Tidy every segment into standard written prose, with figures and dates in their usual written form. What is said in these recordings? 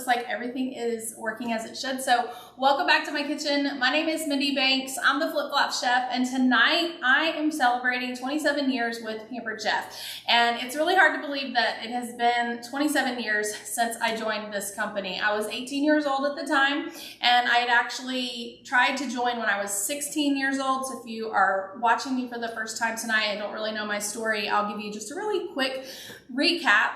looks like everything is working as it should. So welcome back to my kitchen. My name is Mindy Banks. I'm the Flip Flop Chef, and tonight I am celebrating 27 years with Pampered Chef. And it's really hard to believe that it has been 27 years since I joined this company. I was 18 years old at the time, and I had actually tried to join when I was 16 years old. So if you are watching me for the first time tonight and don't really know my story, I'll give you just a really quick recap.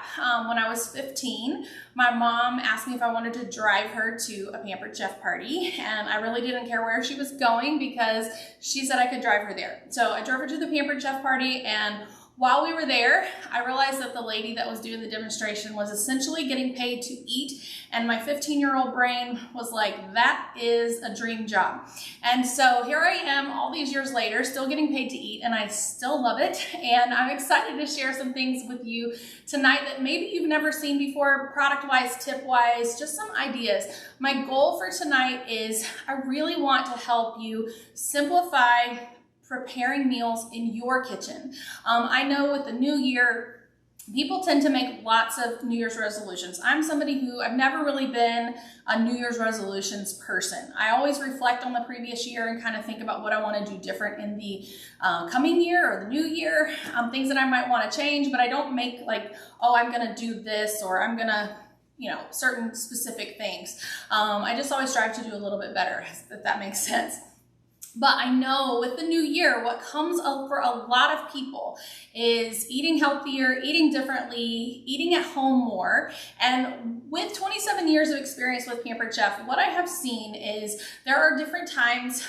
When I was 15, my mom asked me if I wanted to drive her to a Pampered Chef party, and I really didn't care where she was going because she said I could drive her there. So I drove her to the Pampered Chef party, and while we were there, I realized that the lady that was doing the demonstration was essentially getting paid to eat, and my 15-year-old brain was like, that is a dream job. And so here I am all these years later, still getting paid to eat, and I still love it, and I'm excited to share some things with you tonight that maybe you've never seen before, product-wise, tip-wise, just some ideas. My goal for tonight is I really want to help you simplify preparing meals in your kitchen. I know with the new year, people tend to make lots of New Year's resolutions. I'm somebody who, I've never really been a New Year's resolutions person. I always reflect on the previous year and kind of think about what I want to do different in the coming year or the new year, things that I might want to change, but I don't make like, oh, I'm going to do this or I'm going to, you know, certain specific things. I just always strive to do a little bit better, if that makes sense. But I know with the new year, what comes up for a lot of people is eating healthier, eating differently, eating at home more. And with 27 years of experience with Pampered Chef, what I have seen is there are different times,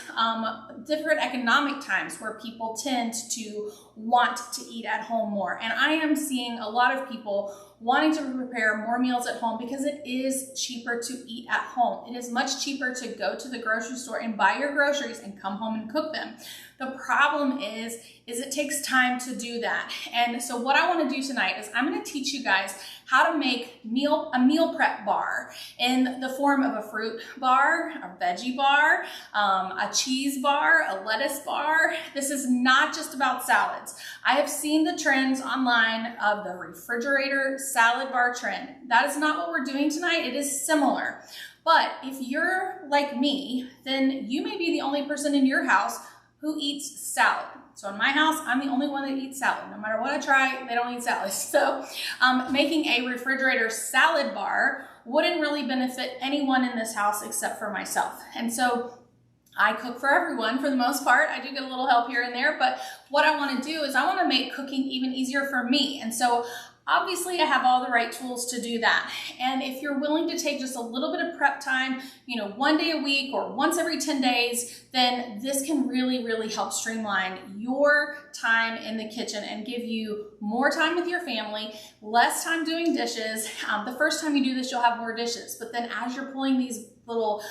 different economic times where people tend to want to eat at home more. And I am seeing a lot of people wanting to prepare more meals at home because it is cheaper to eat at home. It is much cheaper to go to the grocery store and buy your groceries and come home and cook them. The problem is it takes time to do that. And so what I want to do tonight is I'm going to teach you guys how to make a meal prep bar in the form of a fruit bar, a veggie bar, a cheese bar, a lettuce bar. This is not just about salads. I have seen the trends online of the refrigerator salad bar trend. That is not what we're doing tonight. It is similar. But if you're like me, then you may be the only person in your house who eats salad. So in my house, I'm the only one that eats salad. No matter what I try, they don't eat salad. So making a refrigerator salad bar wouldn't really benefit anyone in this house except for myself. And so I cook for everyone for the most part. I do get a little help here and there, but what I want to do is I want to make cooking even easier for me. And so obviously I have all the right tools to do that. And if you're willing to take just a little bit of prep time, you know, one day a week or once every 10 days, then this can really, really help streamline your time in the kitchen and give you more time with your family, less time doing dishes. The first time you do this, you'll have more dishes, but then as you're pulling these little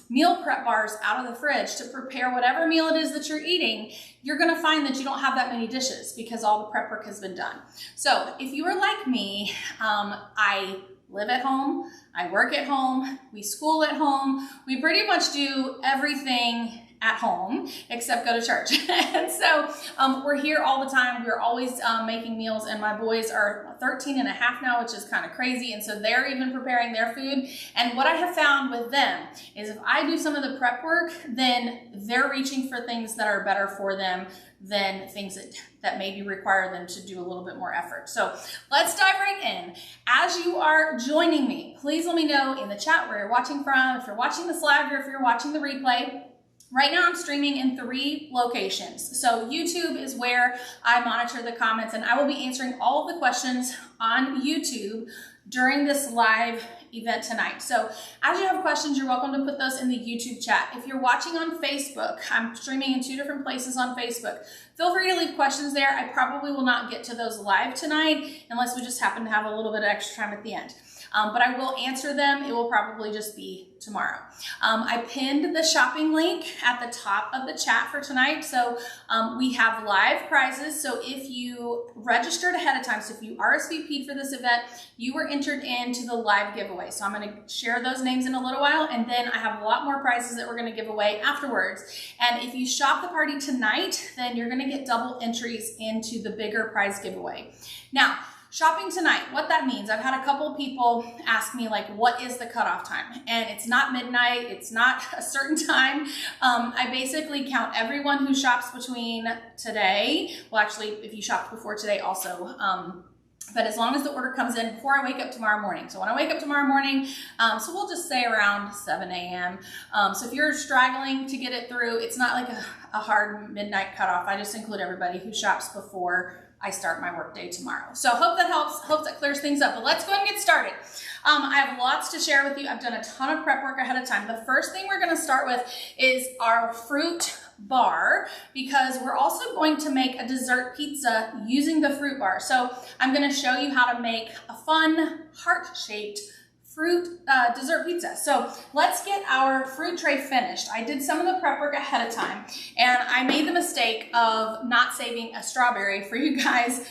meal prep bars out of the fridge to prepare whatever meal it is that you're eating, you're gonna find that you don't have that many dishes because all the prep work has been done. So if you are like me, I live at home, I work at home, we school at home, we pretty much do everything at home except go to church. And so we're here all the time. We're always making meals, and my boys are 13 and a half now, which is kind of crazy. And so they're even preparing their food. And what I have found with them is if I do some of the prep work, then they're reaching for things that are better for them than things that maybe require them to do a little bit more effort. So let's dive right in. As you are joining me, please let me know in the chat where you're watching from, if you're watching this live or if you're watching the replay. Right now I'm streaming in 3 locations. So YouTube is where I monitor the comments, and I will be answering all of the questions on YouTube during this live event tonight. So as you have questions, you're welcome to put those in the YouTube chat. If you're watching on Facebook, I'm streaming in 2 different places on Facebook. Feel free to leave questions there. I probably will not get to those live tonight unless we just happen to have a little bit of extra time at the end. But I will answer them. It will probably just be tomorrow. I pinned the shopping link at the top of the chat for tonight. So we have live prizes. So if you registered ahead of time, so if you RSVP'd for this event, you were entered into the live giveaway. So I'm going to share those names in a little while, and then I have a lot more prizes that we're going to give away afterwards. And if you shop the party tonight, then you're going to get double entries into the bigger prize giveaway. Now, shopping tonight, what that means, I've had a couple people ask me like, what is the cutoff time? And it's not midnight, it's not a certain time. I basically count everyone who shops between today, well actually if you shopped before today also, but as long as the order comes in before I wake up tomorrow morning. So when I wake up tomorrow morning, so we'll just say around 7 a.m. So if you're struggling to get it through, it's not like a hard midnight cutoff. I just include everybody who shops before I start my workday tomorrow. So hope that helps, hope that clears things up. But let's go ahead and get started. I have lots to share with you. I've done a ton of prep work ahead of time. The first thing we're gonna start with is our fruit bar, because we're also going to make a dessert pizza using the fruit bar. So I'm going to show you how to make a fun heart-shaped fruit dessert pizza. So let's get our fruit tray finished. I did some of the prep work ahead of time, and I made the mistake of not saving a strawberry for you guys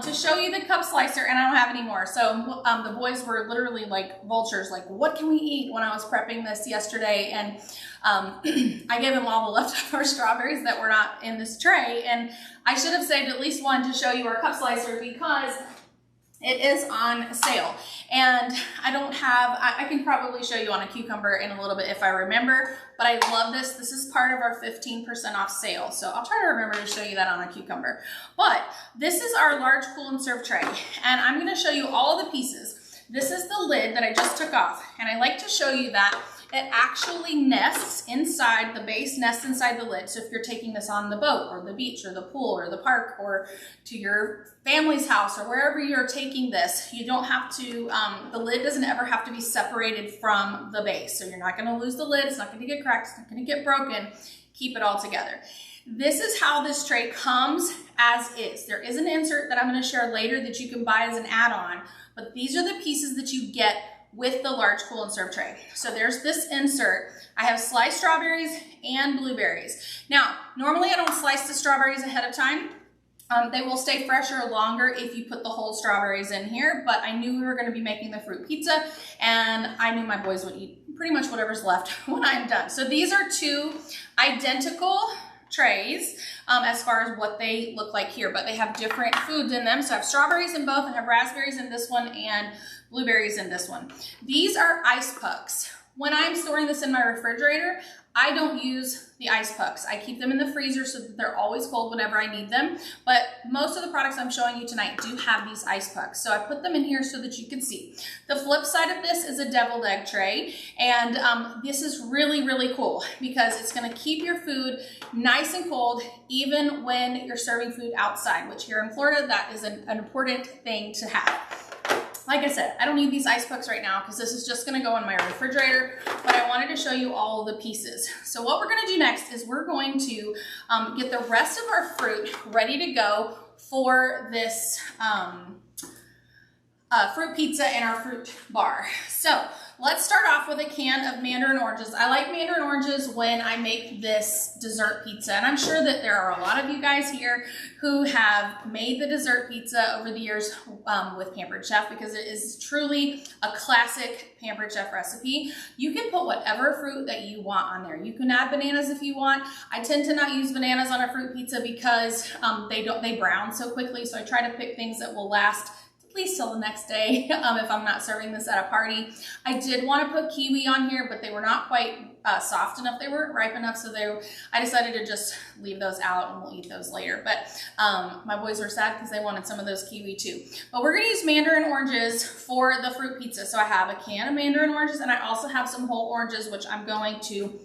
to show you the cup slicer, and I don't have any more. So the boys were literally like vultures, like, what can we eat, when I was prepping this yesterday, and I gave them all the leftover strawberries that were not in this tray, and I should have saved at least one to show you our cup slicer because it is on sale. And I don't have, I can probably show you on a cucumber in a little bit if I remember, but I love this. This is part of our 15% off sale. So I'll try to remember to show you that on a cucumber. But this is our large cool and serve tray, and I'm gonna show you all of the pieces. This is the lid that I just took off, and I like to show you that it actually nests inside, the base nests inside the lid. So if you're taking this on the boat or the beach or the pool or the park or to your family's house or wherever you're taking this, you don't have to, the lid doesn't ever have to be separated from the base. So you're not gonna lose the lid, it's not gonna get cracked, it's not gonna get broken, keep it all together. This is how this tray comes as is. There is an insert that I'm gonna share later that you can buy as an add-on, but these are the pieces that you get with the large cool and serve tray. So there's this insert. I have sliced strawberries and blueberries. Now, normally I don't slice the strawberries ahead of time. They will stay fresher longer if you put the whole strawberries in here, but I knew we were gonna be making the fruit pizza, and I knew my boys would eat pretty much whatever's left when I'm done. So these are two identical trays as far as what they look like here, but they have different foods in them. So I have strawberries in both, I have raspberries in this one, and blueberries in this one. These are ice pucks. When I'm storing this in my refrigerator, I don't use the ice pucks. I keep them in the freezer so that they're always cold whenever I need them. But most of the products I'm showing you tonight do have these ice pucks. So I put them in here so that you can see. The flip side of this is a deviled egg tray. And this is really, really cool because it's gonna keep your food nice and cold even when you're serving food outside, which here in Florida, that is an important thing to have. Like I said, I don't need these ice pucks right now because this is just gonna go in my refrigerator, but I wanted to show you all of the pieces. So what we're gonna do next is we're going to get the rest of our fruit ready to go for this fruit pizza and our fruit bar. So let's start off with a can of mandarin oranges. I like mandarin oranges when I make this dessert pizza, and I'm sure that there are a lot of you guys here who have made the dessert pizza over the years with Pampered Chef, because it is truly a classic Pampered Chef recipe. You can put whatever fruit that you want on there. You can add bananas if you want. I tend to not use bananas on a fruit pizza because they brown so quickly, so I try to pick things that will last at least till the next day if I'm not serving this at a party. I did want to put kiwi on here, but they were not quite soft enough. They weren't ripe enough, so I decided to just leave those out and we'll eat those later. But my boys were sad because they wanted some of those kiwi too. But we're gonna use mandarin oranges for the fruit pizza. So I have a can of mandarin oranges, and I also have some whole oranges, which I'm going to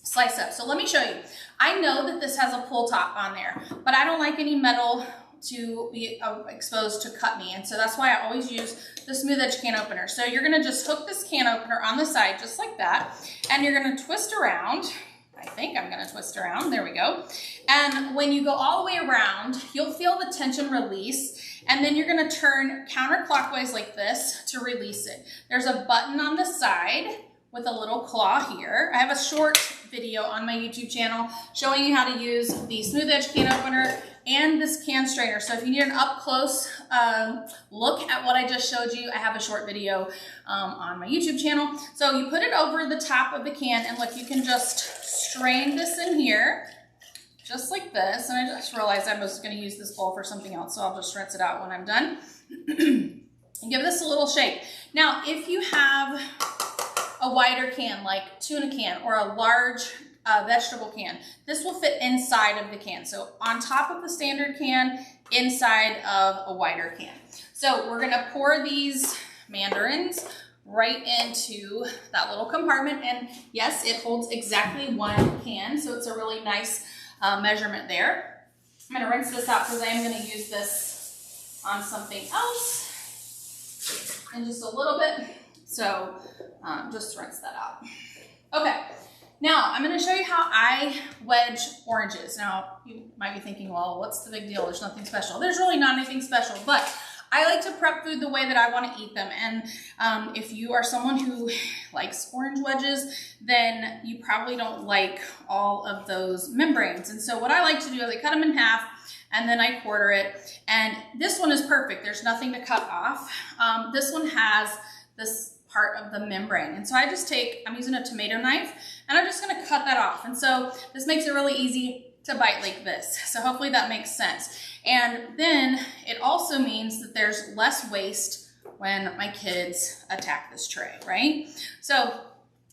slice up. So let me show you. I know that this has a pull top on there, but I don't like any metal to be exposed to cut me, and so that's why I always use the smooth edge can opener. So you're gonna just hook this can opener on the side just like that, and you're gonna twist around. I think I'm gonna twist around, there we go. And when you go all the way around, you'll feel the tension release, and then you're gonna turn counterclockwise like this to release it. There's a button on the side with a little claw here. I have a short video on my YouTube channel showing you how to use the smooth edge can opener and this can strainer. So if you need an up close look at what I just showed you, I have a short video on my YouTube channel. So you put it over the top of the can, and look, you can just strain this in here just like this. And I just realized I was gonna use this bowl for something else, so I'll just rinse it out when I'm done. and give this a little shake. Now, if you have a wider can, like tuna can or a large vegetable can, this will fit inside of the can. So on top of the standard can, inside of a wider can. So we're gonna pour these mandarins right into that little compartment. And yes, it holds exactly 1 can. So it's a really nice measurement there. I'm gonna rinse this out because I am gonna use this on something else in just a little bit. So just rinse that out. Okay, now I'm gonna show you how I wedge oranges. Now, you might be thinking, well, what's the big deal? There's nothing special. There's really not anything special, but I like to prep food the way that I want to eat them. And if you are someone who likes orange wedges, then you probably don't like all of those membranes. And so what I like to do is I cut them in half and then I quarter it. And this one is perfect. There's nothing to cut off. This one has this part of the membrane. And so I just I'm using a tomato knife and I'm just gonna cut that off. And so this makes it really easy to bite like this. So hopefully that makes sense. And then it also means that there's less waste when my kids attack this tray, right? So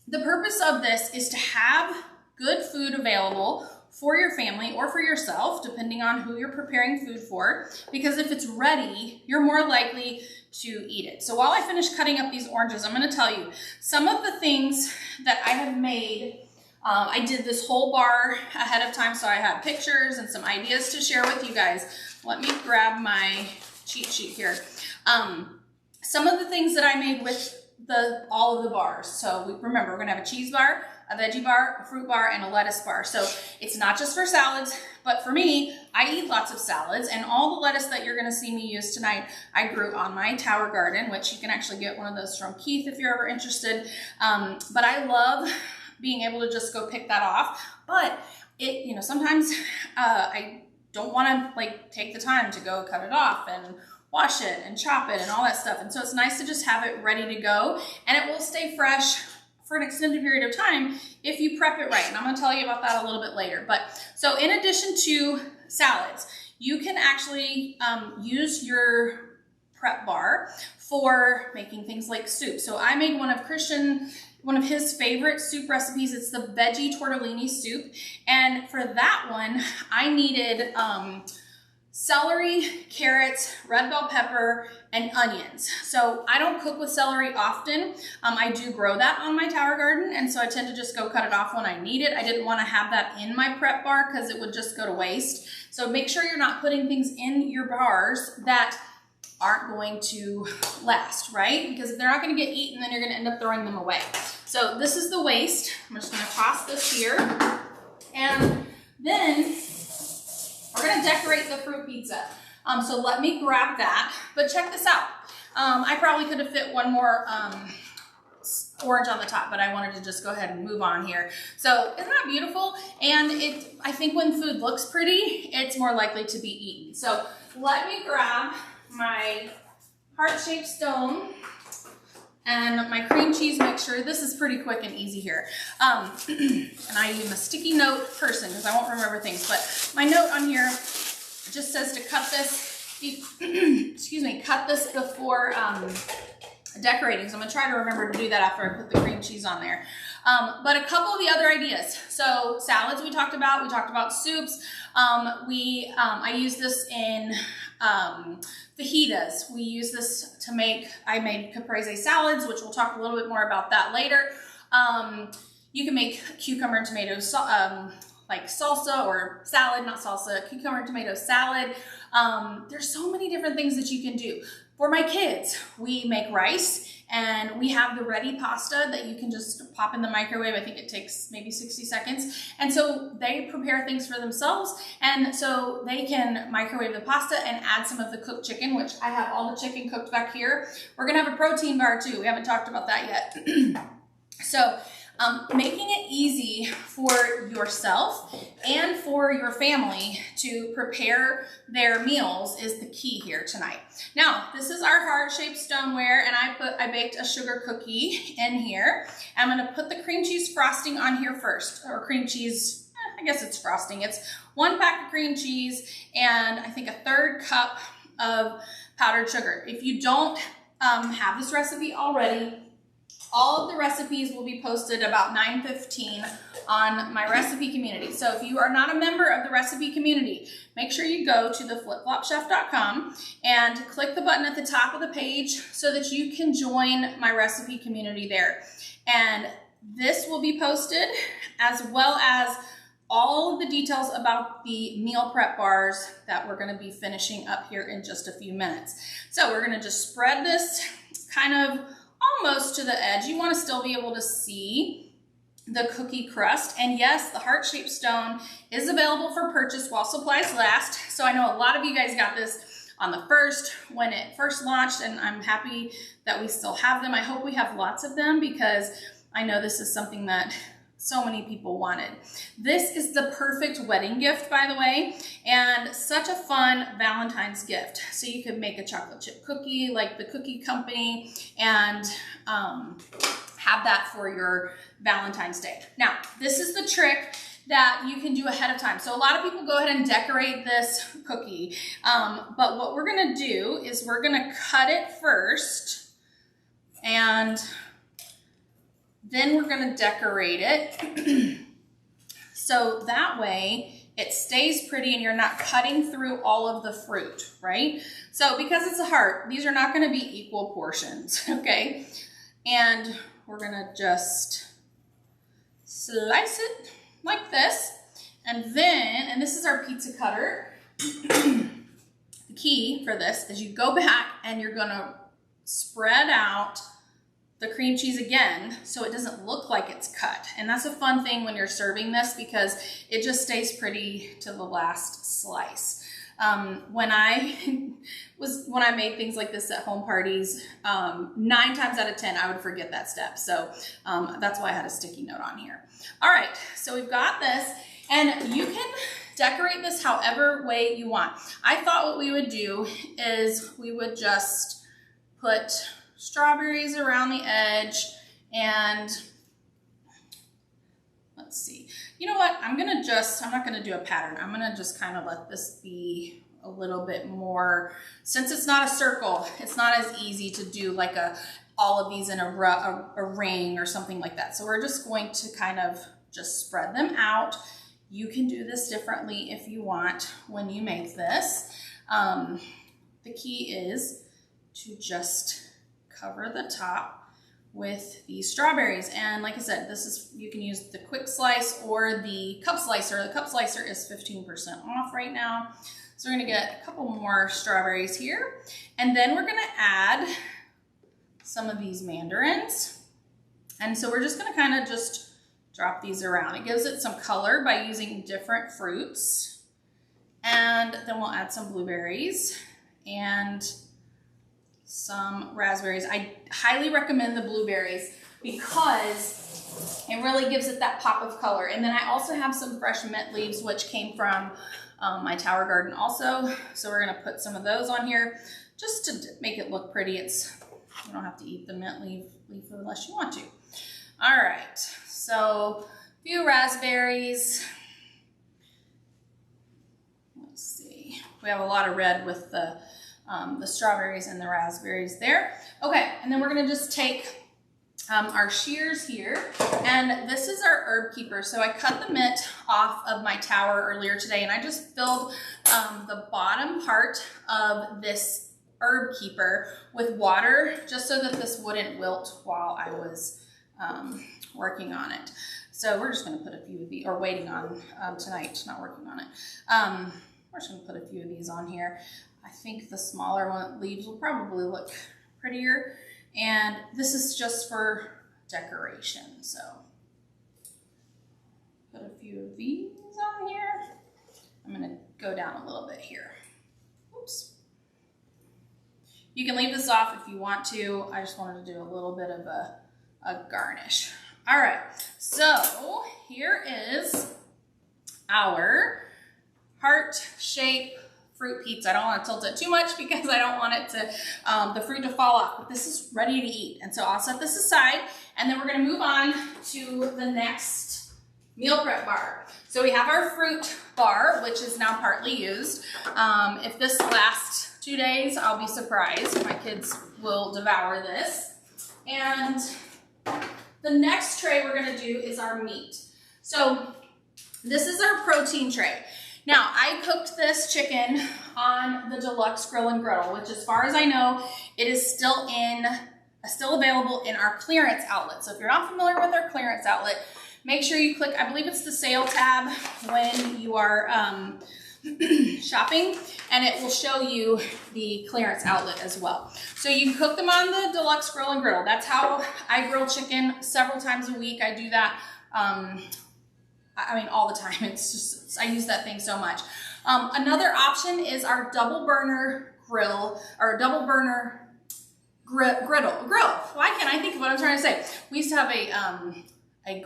the purpose of this is to have good food available for your family or for yourself, depending on who you're preparing food for, because if it's ready, you're more likely to eat it. So while I finish cutting up these oranges, I'm gonna tell you some of the things that I have made. I did this whole bar ahead of time, so I had pictures and some ideas to share with you guys. Let me grab my cheat sheet here. Some of the things that I made with all of the bars. So remember, we're gonna have a cheese bar, a veggie bar, a fruit bar, and a lettuce bar. So it's not just for salads, but for me, I eat lots of salads, and all the lettuce that you're gonna see me use tonight, I grew on my tower garden, which you can actually get one of those from Keith if you're ever interested. But I love being able to just go pick that off. But sometimes I don't want to take the time to go cut it off and wash it and chop it and all that stuff. And so it's nice to just have it ready to go, and it will stay fresh for an extended period of time if you prep it right. And I'm going to tell you about that a little bit later. But so in addition to salads, you can actually use your prep bar for making things like soup. So I made one of his favorite soup recipes. It's the veggie tortellini soup. And for that one, I needed celery, carrots, red bell pepper, and onions. So I don't cook with celery often. I do grow that on my tower garden, and so I tend to just go cut it off when I need it. I didn't want to have that in my prep bar because it would just go to waste. So make sure you're not putting things in your bars that aren't going to last, right? Because if they're not going to get eaten, then you're going to end up throwing them away. So this is the waste. I'm just going to toss this here. And then we're going to decorate the fruit pizza. So let me grab that. But check this out. I probably could have fit one more orange on the top, but I wanted to just go ahead and move on here. So isn't that beautiful? And I think when food looks pretty, it's more likely to be eaten. So let me grab my heart-shaped stone and my cream cheese mixture. This is pretty quick and easy here. And I am a sticky note person because I won't remember things, but my note on here just says to cut this, excuse me, cut this before decorating. So I'm gonna try to remember to do that after I put the cream cheese on there. But a couple of the other ideas. So salads we talked about soups. I use this in fajitas. We use this to I made caprese salads, which we'll talk a little bit more about that later. You can make cucumber and tomatoes like salsa or salad, not salsa, cucumber and tomato salad. There's so many different things that you can do. For my kids, we make rice and we have the ready pasta that you can just pop in the microwave. I think it takes maybe 60 seconds. And so they prepare things for themselves. And so they can microwave the pasta and add some of the cooked chicken, which I have all the chicken cooked back here. We're gonna have a protein bar too. We haven't talked about that yet. So making it easy for yourself and for your family to prepare their meals is the key here tonight. Now, this is our heart-shaped stoneware, and I baked a sugar cookie in here. I'm gonna put the cream cheese frosting on here first, or cream cheese, I guess it's frosting. It's 1 pack of cream cheese and I think a 1/3 cup of powdered sugar. If you don't have this recipe already, all of the recipes will be posted about 9:15 on my recipe community. So if you are not a member of the recipe community, make sure you go to theflipflopchef.com and click the button at the top of the page so that you can join my recipe community there. And this will be posted, as well as all of the details about the meal prep bars that we're going to be finishing up here in just a few minutes. So we're going to just spread this kind of almost to the edge. You want to still be able to see the cookie crust. And yes, the heart-shaped stone is available for purchase while supplies last. So I know a lot of you guys got this on the first, when it first launched, and I'm happy that we still have them. I hope we have lots of them because I know this is something that so many people wanted. This is the perfect wedding gift, by the way, and such a fun Valentine's gift. So you could make a chocolate chip cookie like the Cookie Company and have that for your Valentine's Day. Now, this is the trick that you can do ahead of time. So a lot of people go ahead and decorate this cookie, but what we're gonna do is we're gonna cut it first, and then we're gonna decorate it. So that way it stays pretty and you're not cutting through all of the fruit, right? So because it's a heart, these are not gonna be equal portions, okay? And we're gonna just slice it like this. And then, and this is our pizza cutter. The key for this is you go back and you're gonna spread out the cream cheese again so it doesn't look like it's cut. And that's a fun thing when you're serving this because it just stays pretty to the last slice. When I made things like this at home parties, 9 times out of 10 I would forget that step. So that's why I had a sticky note on here. All right, so we've got this, and you can decorate this however way you want. I thought what we would do is we would just put strawberries around the edge, and let's see. You know what? I'm not gonna do a pattern. I'm gonna just kind of let this be a little bit more, since it's not a circle, it's not as easy to do like all of these in a ring or something like that. So we're just going to kind of just spread them out. You can do this differently if you want when you make this. The key is to just cover the top with these strawberries. And like I said, you can use the quick slice or the cup slicer. The cup slicer is 15% off right now. So we're gonna get a couple more strawberries here. And then we're gonna add some of these mandarins. And so we're just gonna kind of just drop these around. It gives it some color by using different fruits. And then we'll add some blueberries and some raspberries. I highly recommend the blueberries because it really gives it that pop of color. And then I also have some fresh mint leaves, which came from my tower garden also. So we're gonna put some of those on here just to make it look pretty. You don't have to eat the mint leaf unless you want to. All right, so a few raspberries. Let's see, we have a lot of red with the strawberries and the raspberries there. Okay, and then we're gonna just take our shears here, and this is our herb keeper. So I cut the mint off of my tower earlier today, and I just filled the bottom part of this herb keeper with water just so that this wouldn't wilt while I was working on it. So we're just gonna put a few of these, or waiting on tonight, not working on it. We're just gonna put a few of these on here. I think the smaller leaves will probably look prettier. And this is just for decoration. So put a few of these on here. I'm gonna go down a little bit here. Oops. You can leave this off if you want to. I just wanted to do a little bit of a garnish. All right, so here is our heart-shaped fruit pizza. I don't want to tilt it too much because I don't want it to, the fruit to fall off, but this is ready to eat. And so I'll set this aside, and then we're gonna move on to the next meal prep bar. So we have our fruit bar, which is now partly used. If this lasts 2 days. I'll be surprised. My kids will devour this. And the next tray we're gonna do is our meat. So this is our protein tray. Now, I cooked this chicken on the deluxe grill and griddle, which as far as I know, it is still available in our clearance outlet. So if you're not familiar with our clearance outlet, make sure you click, I believe it's the sale tab when you are shopping, and it will show you the clearance outlet as well. So you can cook them on the deluxe grill and griddle. That's how I grill chicken several times a week. I do that, I mean, all the time. It's just, I use that thing so much. Another option is our double burner grill, or double burner griddle. Why can't I think of what I'm trying to say? We used to have a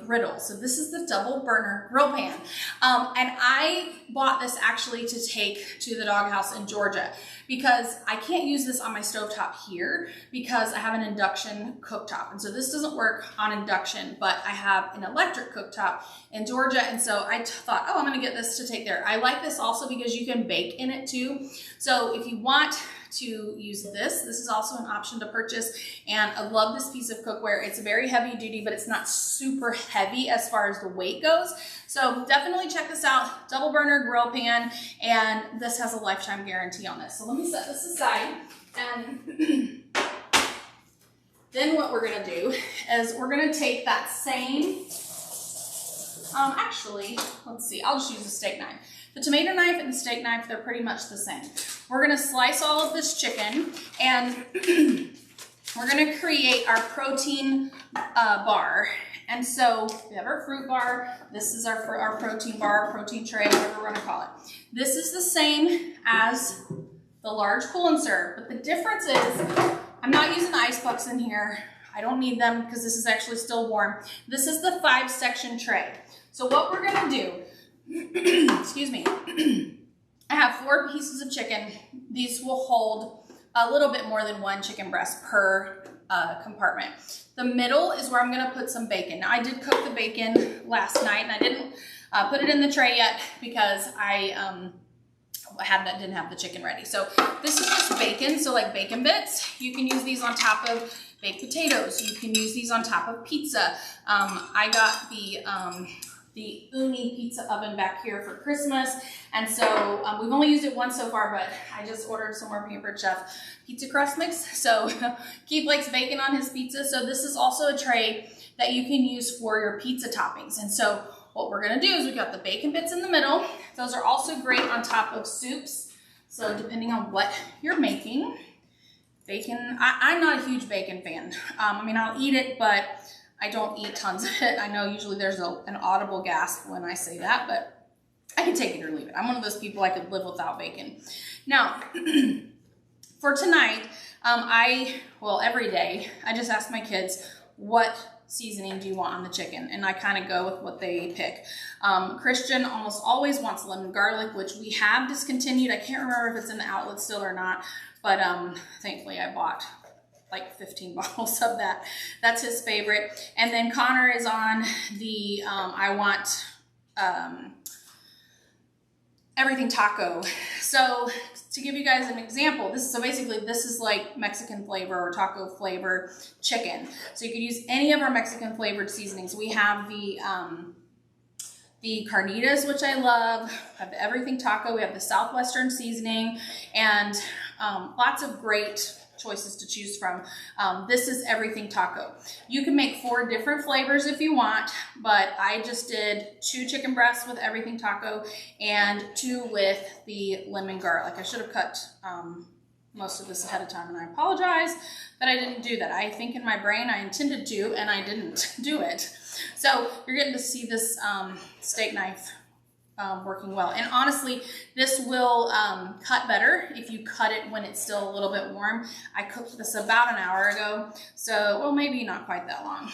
griddle. So this is the double burner grill pan. And I bought this actually to take to the doghouse in Georgia because I can't use this on my stovetop here because I have an induction cooktop. And so this doesn't work on induction, but I have an electric cooktop in Georgia. And so I thought, oh, I'm gonna get this to take there. I like this also because you can bake in it too. So if you want to use this is also an option to purchase. And I love this piece of cookware. It's very heavy duty, but it's not super heavy as far as the weight goes. So definitely check this out, double burner grill pan, and this has a lifetime guarantee on this. So let me set this aside, and then what we're gonna do is we're gonna take that same, actually, let's see, I'll just use a steak knife. The tomato knife and the steak knife, they're pretty much the same. We're gonna slice all of this chicken, and we're gonna create our protein bar. And so we have our fruit bar. This is our protein bar, protein tray, whatever we're gonna call it. This is the same as the large cool and serve, but the difference is I'm not using the ice pucks in here. I don't need them because this is actually still warm. This is the 5-section tray. So what we're gonna do, excuse me, I have 4 pieces of chicken. These will hold a little bit more than 1 chicken breast per compartment. The middle is where I'm gonna put some bacon. Now I did cook the bacon last night, and I didn't put it in the tray yet because I didn't have the chicken ready. So this is just bacon, so like bacon bits. You can use these on top of baked potatoes. You can use these on top of pizza. I got the Uni pizza oven back here for Christmas. And so we've only used it once so far, but I just ordered some more Pampered Chef pizza crust mix. So Keith likes bacon on his pizza. So this is also a tray that you can use for your pizza toppings. And so what we're gonna do is we've got the bacon bits in the middle. Those are also great on top of soups. So depending on what you're making, bacon, I'm not a huge bacon fan. I mean, I'll eat it, but I don't eat tons of it. I know usually there's an audible gasp when I say that, but I can take it or leave it. I'm one of those people I could live without bacon. Now, for tonight, every day, I just ask my kids, what seasoning do you want on the chicken? And I kind of go with what they pick. Christian almost always wants lemon garlic, which we have discontinued. I can't remember if it's in the outlet still or not, but thankfully I bought like 15 bottles of that. That's his favorite. And then Connor is on the, I want everything taco. So to give you guys an example, this is like Mexican flavor or taco flavor chicken. So you could use any of our Mexican flavored seasonings. We have the carnitas, which I love. We have the everything taco. We have the Southwestern seasoning, and lots of great choices to choose from. This is everything taco. You can make 4 different flavors if you want, but I just did 2 chicken breasts with everything taco and 2 with the lemon garlic. I should have cut most of this ahead of time, and I apologize that I didn't do that. I think in my brain I intended to, and I didn't do it. So you're getting to see this steak knife working well. And honestly, this will cut better if you cut it when it's still a little bit warm. I cooked this about an hour ago, so, well, maybe not quite that long.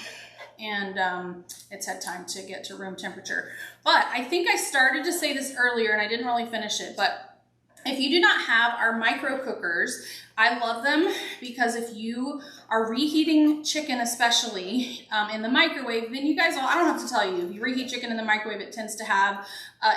And it's had time to get to room temperature. But I think I started to say this earlier and I didn't really finish it, but If you do not have our micro cookers, I love them because if you are reheating chicken, especially in the microwave, then you guys, I don't have to tell you, if you reheat chicken in the microwave, it tends to have,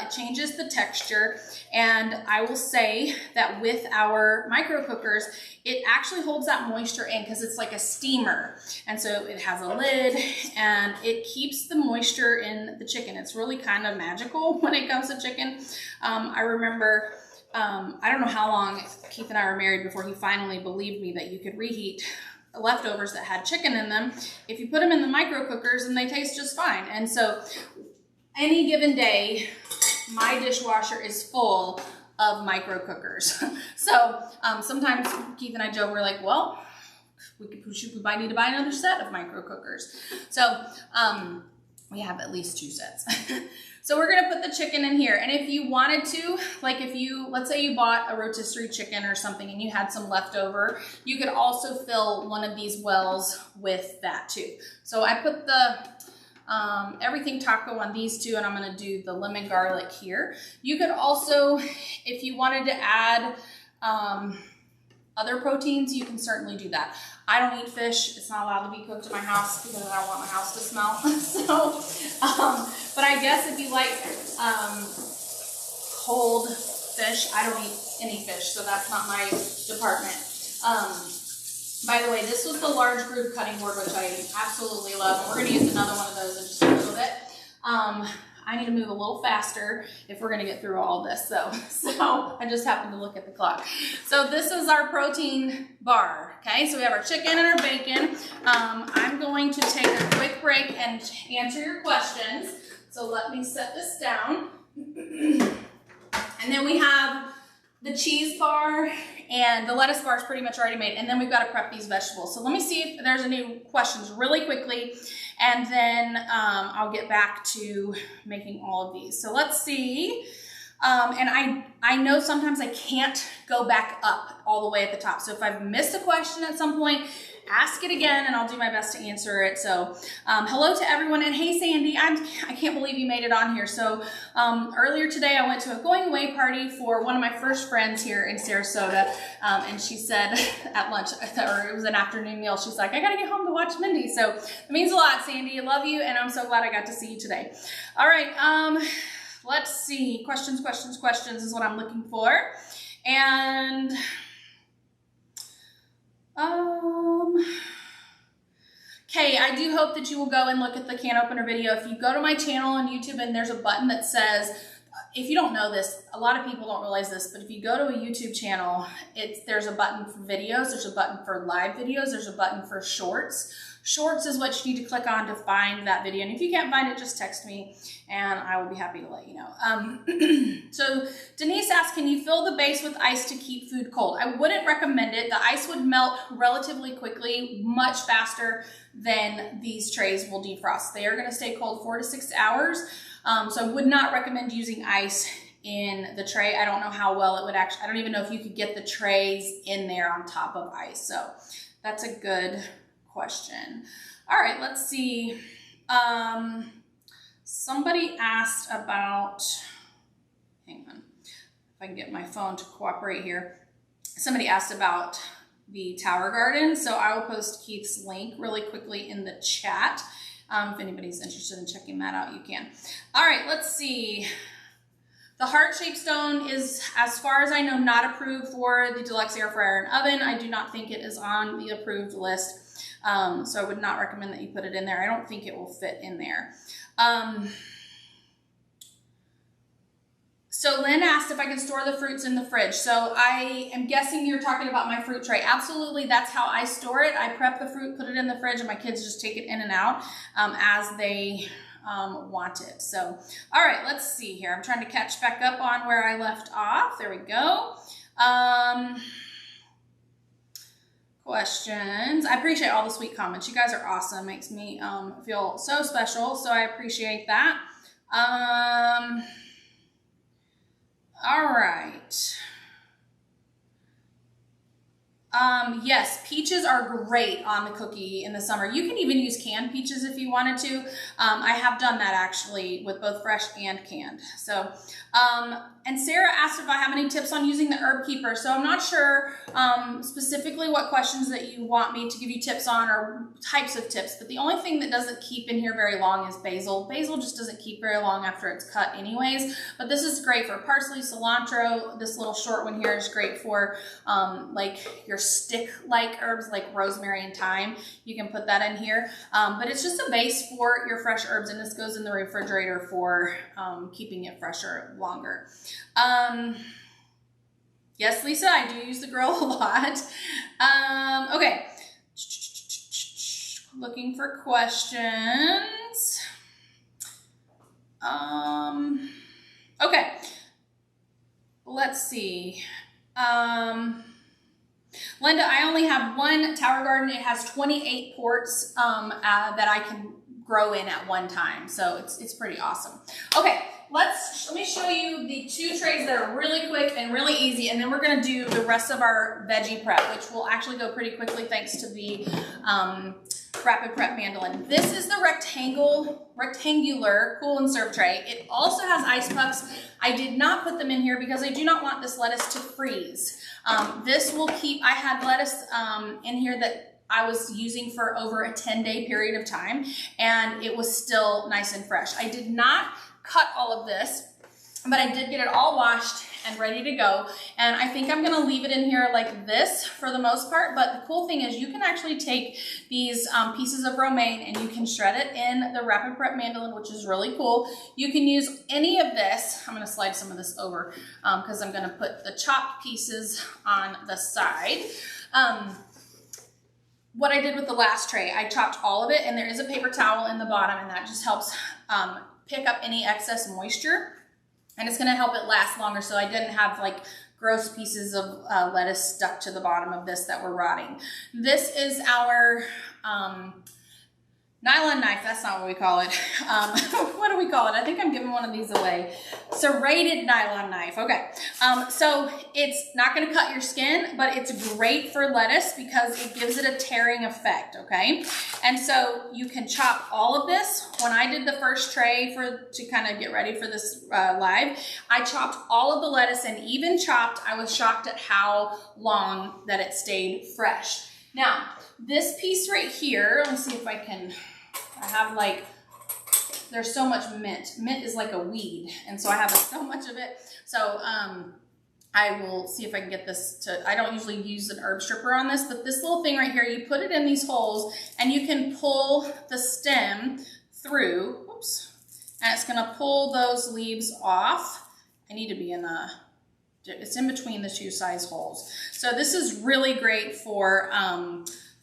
it changes the texture. And I will say that with our micro cookers, it actually holds that moisture in because it's like a steamer. And so it has a lid and it keeps the moisture in the chicken. It's really kind of magical when it comes to chicken. I remember, I don't know how long Keith and I were married before he finally believed me that you could reheat leftovers that had chicken in them if you put them in the micro cookers, and they taste just fine. And so any given day, my dishwasher is full of micro cookers. So sometimes Keith and I joke, we're like, well, we might need to buy another set of micro cookers. So we have at least 2 sets. So we're gonna put the chicken in here. And if you wanted to, like if you, let's say you bought a rotisserie chicken or something and you had some leftover, you could also fill one of these wells with that too. So I put the everything taco on these 2, and I'm gonna do the lemon garlic here. You could also, if you wanted to add other proteins, you can certainly do that. I don't eat fish. It's not allowed to be cooked in my house because I don't want my house to smell. So, but I guess if you like cold fish, I don't eat any fish, so that's not my department. By the way, this was the large group cutting board, which I absolutely love. We're gonna use another one of those in just a little bit. I need to move a little faster if we're gonna get through all this, so I just happened to look at the clock. So this is our protein bar, okay? So we have our chicken and our bacon. I'm going to take a quick break and answer your questions. So let me set this down. And then we have the cheese bar, and the lettuce bar is pretty much already made. And then we've got to prep these vegetables. So let me see if there's any questions really quickly. And then I'll get back to making all of these. So let's see. And I know sometimes I can't go back up all the way at the top. So if I've missed a question at some point, ask it again and I'll do my best to answer it. So hello to everyone. And hey, Sandy, I can't believe you made it on here. So earlier today, I went to a going away party for one of my first friends here in Sarasota. And she said at lunch, or it was an afternoon meal, she's like, I got to get home to watch Mindy. So it means a lot, Sandy. I love you. And I'm so glad I got to see you today. All right. Let's see. Questions is what I'm looking for. And okay, I do hope that you will go and look at the can opener video. If you go to my channel on YouTube and there's a button that says, if you don't know this, a lot of people don't realize this, but if you go to a YouTube channel, there's a button for videos, there's a button for live videos, there's a button for shorts. Shorts is what you need to click on to find that video. And if you can't find it, just text me and I will be happy to let you know. So Denise asked, can you fill the base with ice to keep food cold? I wouldn't recommend it. The ice would melt relatively quickly, much faster than these trays will defrost. They are gonna stay cold 4 to 6 hours. So I would not recommend using ice in the tray. I don't know how well it would actually, I don't even know if you could get the trays in there on top of ice. So that's a good question. All right, let's see. Somebody asked about, hang on, if I can get my phone to cooperate here. Somebody asked about the Tower Garden. So I will post Keith's link really quickly in the chat. If anybody's interested in checking that out, you can. All right, let's see. The heart-shaped stone is, as far as I know, not approved for the deluxe air fryer and oven. I do not think it is on the approved list. So I would not recommend that you put it in there. I don't think it will fit in there. So Lynn asked if I can store the fruits in the fridge. So I am guessing you're talking about my fruit tray. Absolutely, that's how I store it. I prep the fruit, put it in the fridge, and my kids just take it in and out as they want it. So, all right, let's see here. I'm trying to catch back up on where I left off. There we go. Questions. I appreciate all the sweet comments. You guys are awesome. Makes me feel so special. So I appreciate that. All right. Yes, peaches are great on the cookie in the summer. You can even use canned peaches if you wanted to. I have done that actually with both fresh and canned. So, and Sarah asked if I have any tips on using the herb keeper. So I'm not sure specifically what questions that you want me to give you tips on or types of tips, but the only thing that doesn't keep in here very long is basil. Basil just doesn't keep very long after it's cut anyways, but this is great for parsley, cilantro. This little short one here is great for like your stick-like herbs like rosemary and thyme. You can put that in here, but it's just a base for your fresh herbs, and this goes in the refrigerator for keeping it fresher longer. Yes, Lisa, I do use the grill a lot. Okay, looking for questions. Okay, let's see. Linda, I only have one tower garden. It has 28 ports that I can grow in at one time. So it's pretty awesome. Okay, let me show you the 2 trays that are really quick and really easy, and then we're gonna do the rest of our veggie prep, which will actually go pretty quickly thanks to the Rapid Prep mandolin. This is the rectangular cool and serve tray. It also has ice pucks. I did not put them in here because I do not want this lettuce to freeze. This will keep, I had lettuce in here that I was using for over a 10-day period of time, and it was still nice and fresh. I did not cut all of this, but I did get it all washed and ready to go. And I think I'm gonna leave it in here like this for the most part, but the cool thing is you can actually take these pieces of romaine and you can shred it in the Rapid Prep mandolin, which is really cool. You can use any of this. I'm gonna slide some of this over because I'm gonna put the chopped pieces on the side. What I did with the last tray, I chopped all of it, and there is a paper towel in the bottom, and that just helps pick up any excess moisture, and it's gonna help it last longer, so I didn't have like gross pieces of lettuce stuck to the bottom of this that were rotting. This is our nylon knife. That's not what we call it. What do we call it? I think I'm giving one of these away. Serrated nylon knife. Okay. So it's not going to cut your skin, but it's great for lettuce because it gives it a tearing effect. Okay. And so you can chop all of this. When I did the first tray to kind of get ready for this live, I chopped all of the lettuce, and even chopped, I was shocked at how long that it stayed fresh. Now, this piece right here, let me see if I have like, there's so much mint. Mint is like a weed, and so I have so much of it. So I will see if I can get this to, I don't usually use an herb stripper on this, but this little thing right here, you put it in these holes, and you can pull the stem through, oops, and it's gonna pull those leaves off. I need to be in it's in between the 2 size holes. So this is really great for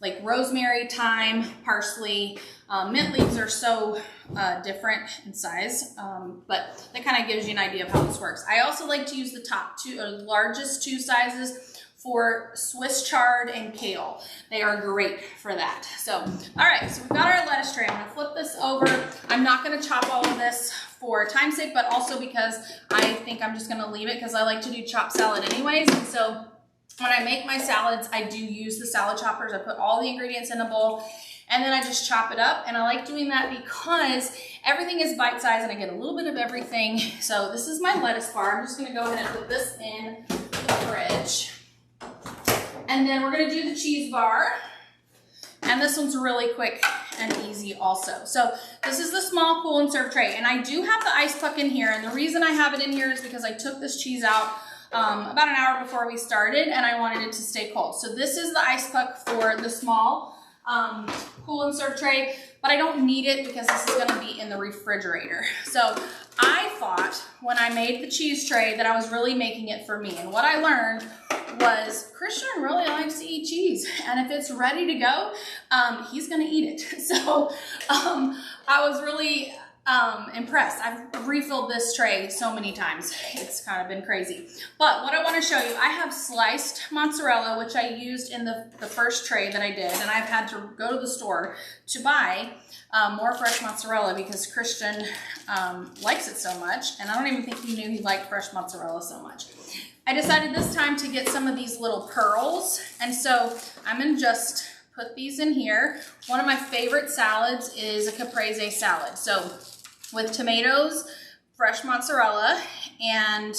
like rosemary, thyme, parsley. Mint leaves are so different in size, but that kind of gives you an idea of how this works. I also like to use the top 2 or largest 2 sizes for Swiss chard and kale. They are great for that. So, all right, so we've got our lettuce tray. I'm gonna flip this over. I'm not gonna chop all of this for time's sake, but also because I think I'm just gonna leave it because I like to do chopped salad anyways. And so when I make my salads, I do use the salad choppers. I put all the ingredients in a bowl, and then I just chop it up. And I like doing that because everything is bite-sized and I get a little bit of everything. So this is my lettuce bar. I'm just gonna go ahead and put this in the fridge. And then we're gonna do the cheese bar. And this one's really quick and easy also. So this is the small cool and serve tray. And I do have the ice puck in here. And the reason I have it in here is because I took this cheese out about an hour before we started, and I wanted it to stay cold. So this is the ice puck for the small cool and serve tray, but I don't need it because this is gonna be in the refrigerator. So I thought when I made the cheese tray that I was really making it for me. And what I learned was Christian really likes to eat cheese, and if it's ready to go, he's gonna eat it. So I was really impressed. I've refilled this tray so many times. It's kind of been crazy. But what I want to show you, I have sliced mozzarella, which I used in the first tray that I did, and I've had to go to the store to buy more fresh mozzarella because Christian likes it so much, and I don't even think he knew he liked fresh mozzarella so much. I decided this time to get some of these little pearls, and so I'm gonna just put these in here. One of my favorite salads is a caprese salad. So with tomatoes, fresh mozzarella, and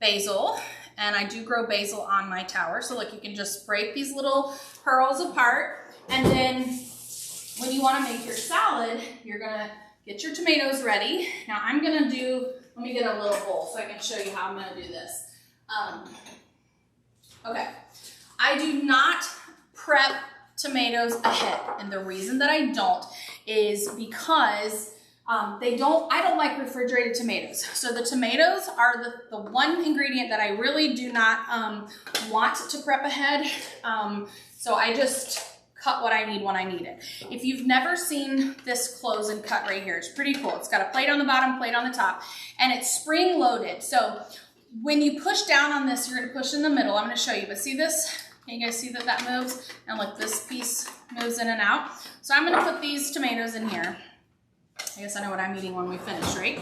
basil. And I do grow basil on my tower. So look, you can just break these little pearls apart. And then when you wanna make your salad, you're gonna get your tomatoes ready. Now I'm gonna do, let me get a little bowl so I can show you how I'm gonna do this. Okay, I do not prep tomatoes ahead, and the reason that I don't is because I don't like refrigerated tomatoes. So the tomatoes are the one ingredient that I really do not want to prep ahead. So I just cut what I need when I need it. If you've never seen this close and cut right here, it's pretty cool. It's got a plate on the bottom, plate on the top, and it's spring loaded. So when you push down on this, you're gonna push in the middle. I'm gonna show you, but see this? Can you guys see that that moves? And look, this piece moves in and out. So I'm gonna put these tomatoes in here. I guess I know what I'm eating when we finish, right?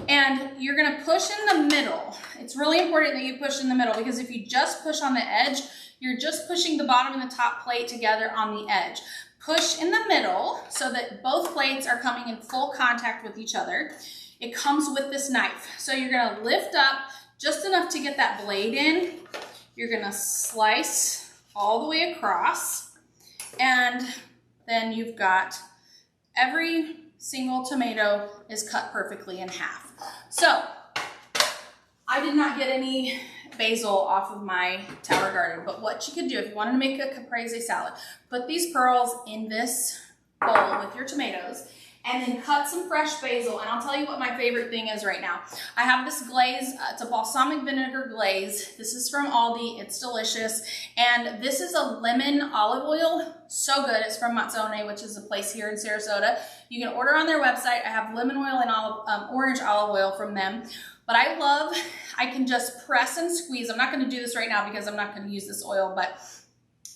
And you're gonna push in the middle. It's really important that you push in the middle, because if you just push on the edge, you're just pushing the bottom and the top plate together on the edge. Push in the middle so that both plates are coming in full contact with each other. It comes with this knife. So you're gonna lift up just enough to get that blade in. You're gonna slice all the way across, and then you've got every single tomato is cut perfectly in half. So I did not get any basil off of my tower garden, but what you could do if you wanted to make a caprese salad, put these pearls in this bowl with your tomatoes, and then cut some fresh basil. And I'll tell you what my favorite thing is right now. I have this glaze, it's a balsamic vinegar glaze. This is from Aldi, it's delicious. And this is a lemon olive oil, so good. It's from Mazzone, which is a place here in Sarasota. You can order on their website. I have lemon oil and orange olive oil from them. But I can just press and squeeze. I'm not gonna do this right now because I'm not gonna use this oil, but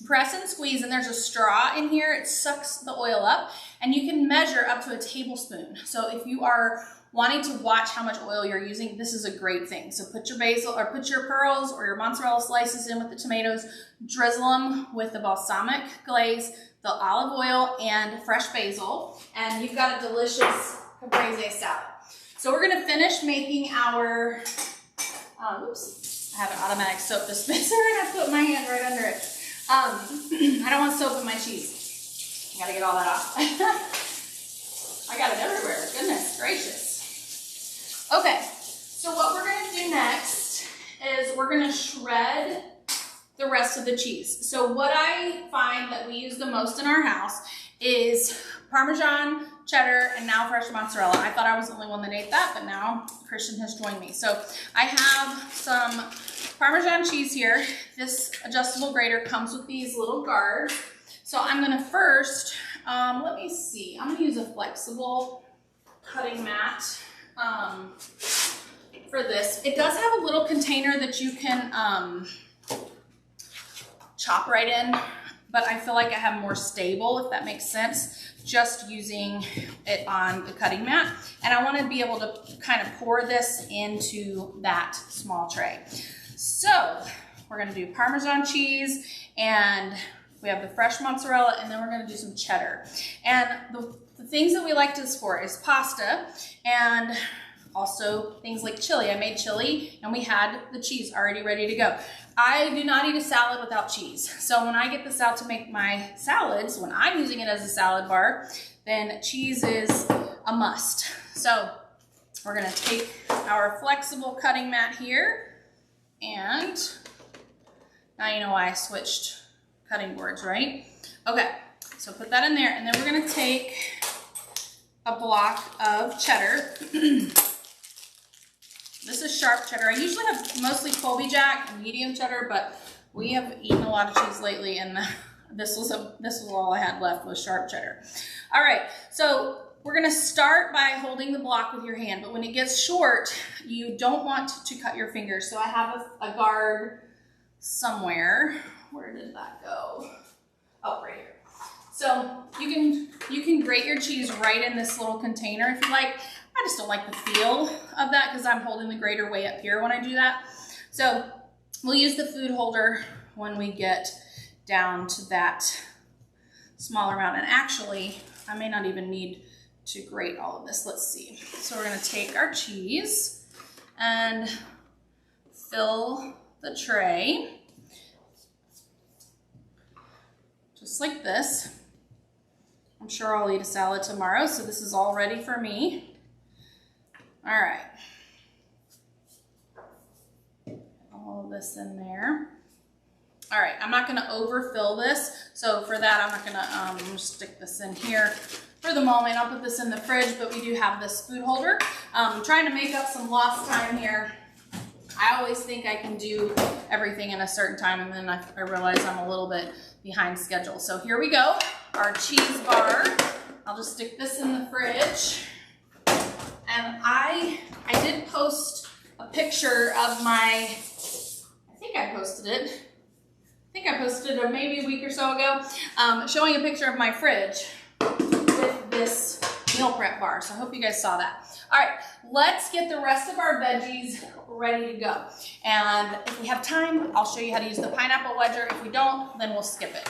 press and squeeze, and there's a straw in here. It sucks the oil up, and you can measure up to a tablespoon. So if you are wanting to watch how much oil you're using, this is a great thing. So put your basil, or put your pearls or your mozzarella slices in with the tomatoes, drizzle them with the balsamic glaze, the olive oil, and fresh basil, and you've got a delicious caprese salad. So we're gonna finish making our, oops, I have an automatic soap dispenser and I put my hand right under it. I don't want soap in my cheese. I gotta get all that off. I got it everywhere, goodness gracious. Okay, so what we're gonna do next is we're gonna shred the rest of the cheese. So what I find that we use the most in our house is Parmesan, cheddar, and now fresh mozzarella. I thought I was the only one that ate that, but now Christian has joined me. So I have some Parmesan cheese here. This adjustable grater comes with these little guards. So I'm gonna first, let me see, I'm gonna use a flexible cutting mat for this. It does have a little container that you can chop right in, but I feel like I have more stable, if that makes sense, just using it on the cutting mat. And I want to be able to kind of pour this into that small tray. So we're going to do Parmesan cheese, and we have the fresh mozzarella, and then we're going to do some cheddar. And the things that we like this for is pasta, and also things like chili. I made chili, and we had the cheese already ready to go. I do not eat a salad without cheese. So when I get this out to make my salads, when I'm using it as a salad bar, then cheese is a must. So we're gonna take our flexible cutting mat here, and now you know why I switched cutting boards, right? Okay, so put that in there, and then we're gonna take a block of cheddar. This is sharp cheddar. I usually have mostly Colby Jack and medium cheddar, but we have eaten a lot of cheese lately, and this was all I had left was sharp cheddar. All right, so we're gonna start by holding the block with your hand, but when it gets short, you don't want to cut your fingers. So I have a guard somewhere. Where did that go? Oh, right here. So you can grate your cheese right in this little container if you like. I just don't like the feel of that because I'm holding the grater way up here when I do that. So we'll use the food holder when we get down to that smaller amount. And actually, I may not even need to grate all of this. Let's see. So we're gonna take our cheese and fill the tray just like this. I'm sure I'll eat a salad tomorrow, so this is all ready for me. All right. All of this in there. All right, I'm not gonna overfill this, so for that, I'm not gonna just stick this in here for the moment. I'll put this in the fridge, but we do have this food holder. I'm trying to make up some lost time here. I always think I can do everything in a certain time, and then I realize I'm a little bit behind schedule. So here we go, our cheese bar. I'll just stick this in the fridge. And I did post a picture of my, I think I posted it maybe a week or so ago, showing a picture of my fridge with this meal prep bar. So I hope you guys saw that. All right, let's get the rest of our veggies ready to go. And if we have time, I'll show you how to use the pineapple wedger. If we don't, then we'll skip it.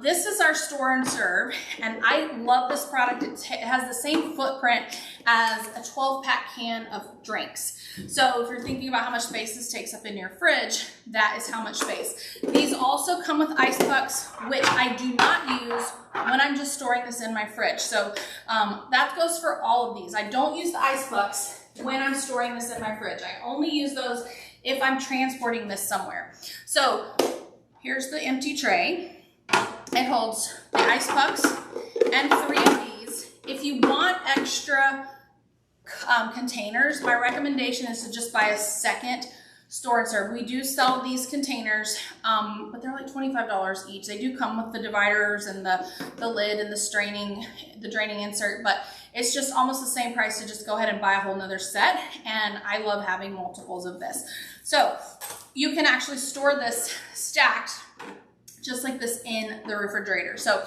This is our store and serve, and I love this product. It has the same footprint as a 12-pack can of drinks. So if you're thinking about how much space this takes up in your fridge, that is how much space. These also come with ice pucks, which I do not use when I'm just storing this in my fridge. So that goes for all of these. I don't use the ice pucks when I'm storing this in my fridge. I only use those if I'm transporting this somewhere. So here's the empty tray. It holds the ice pucks and 3 of these. If you want extra containers, my recommendation is to just buy a second store and serve. We do sell these containers, but they're like $25 each. They do come with the dividers and the lid and the draining insert, but it's just almost the same price to just go ahead and buy a whole nother set. And I love having multiples of this. So you can actually store this stacked just like this in the refrigerator. So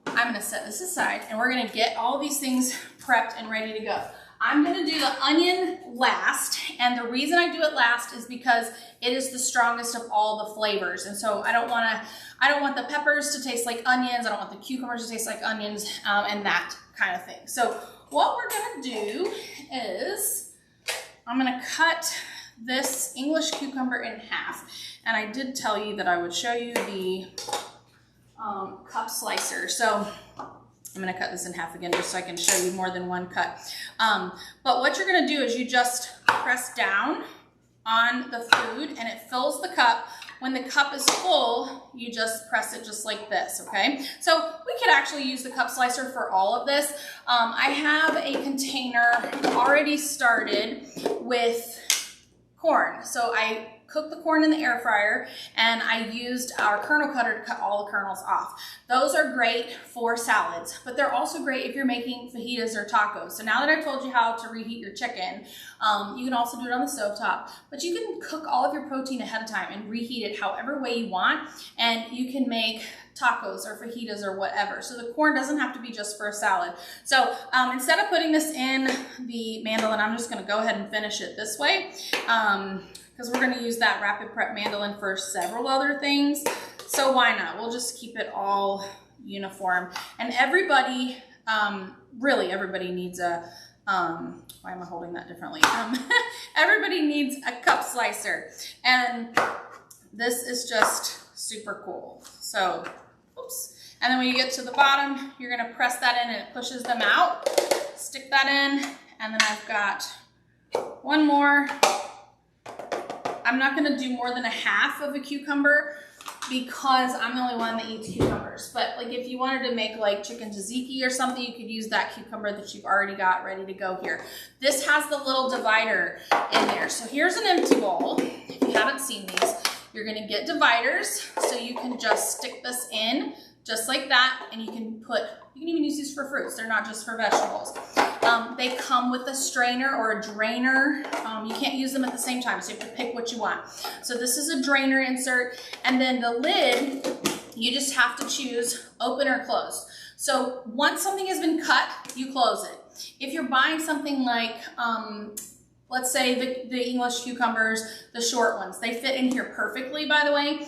I'm gonna set this aside and we're gonna get all these things prepped and ready to go. I'm gonna do the onion last, and the reason I do it last is because it is the strongest of all the flavors. And so I don't want the peppers to taste like onions, I don't want the cucumbers to taste like onions, and that kind of thing. So what we're gonna do is, I'm gonna cut this English cucumber in half. And I did tell you that I would show you the cup slicer. So I'm gonna cut this in half again just so I can show you more than one cut. But what you're gonna do is you just press down on the food and it fills the cup. When the cup is full, you just press it just like this, okay? So we could actually use the cup slicer for all of this. I have a container already started with corn. So I cooked the corn in the air fryer and I used our kernel cutter to cut all the kernels off. Those are great for salads, but they're also great if you're making fajitas or tacos. So now that I told you how to reheat your chicken, you can also do it on the stovetop, but you can cook all of your protein ahead of time and reheat it however way you want, and you can make tacos or fajitas or whatever. So the corn doesn't have to be just for a salad. So instead of putting this in the mandolin, I'm just gonna go ahead and finish it this way. Because we're going to use that rapid prep mandolin for several other things. So why not? We'll just keep it all uniform. And everybody, really everybody needs a, why am I holding that differently? Everybody needs a cup slicer. And this is just super cool. So, oops. And then when you get to the bottom, you're going to press that in and it pushes them out. Stick that in. And then I've got one more. I'm not gonna do more than a half of a cucumber because I'm the only one that eats cucumbers. But like if you wanted to make like chicken tzatziki or something, you could use that cucumber that you've already got ready to go here. This has the little divider in there. So here's an empty bowl. If you haven't seen these, you're gonna get dividers. So you can just stick this in just like that, and you can even use these for fruits. They're not just for vegetables. They come with a strainer or a drainer. You can't use them at the same time, so you have to pick what you want. So this is a drainer insert, and then the lid, you just have to choose open or closed. So once something has been cut, you close it. If you're buying something like, let's say the English cucumbers, the short ones, they fit in here perfectly, by the way.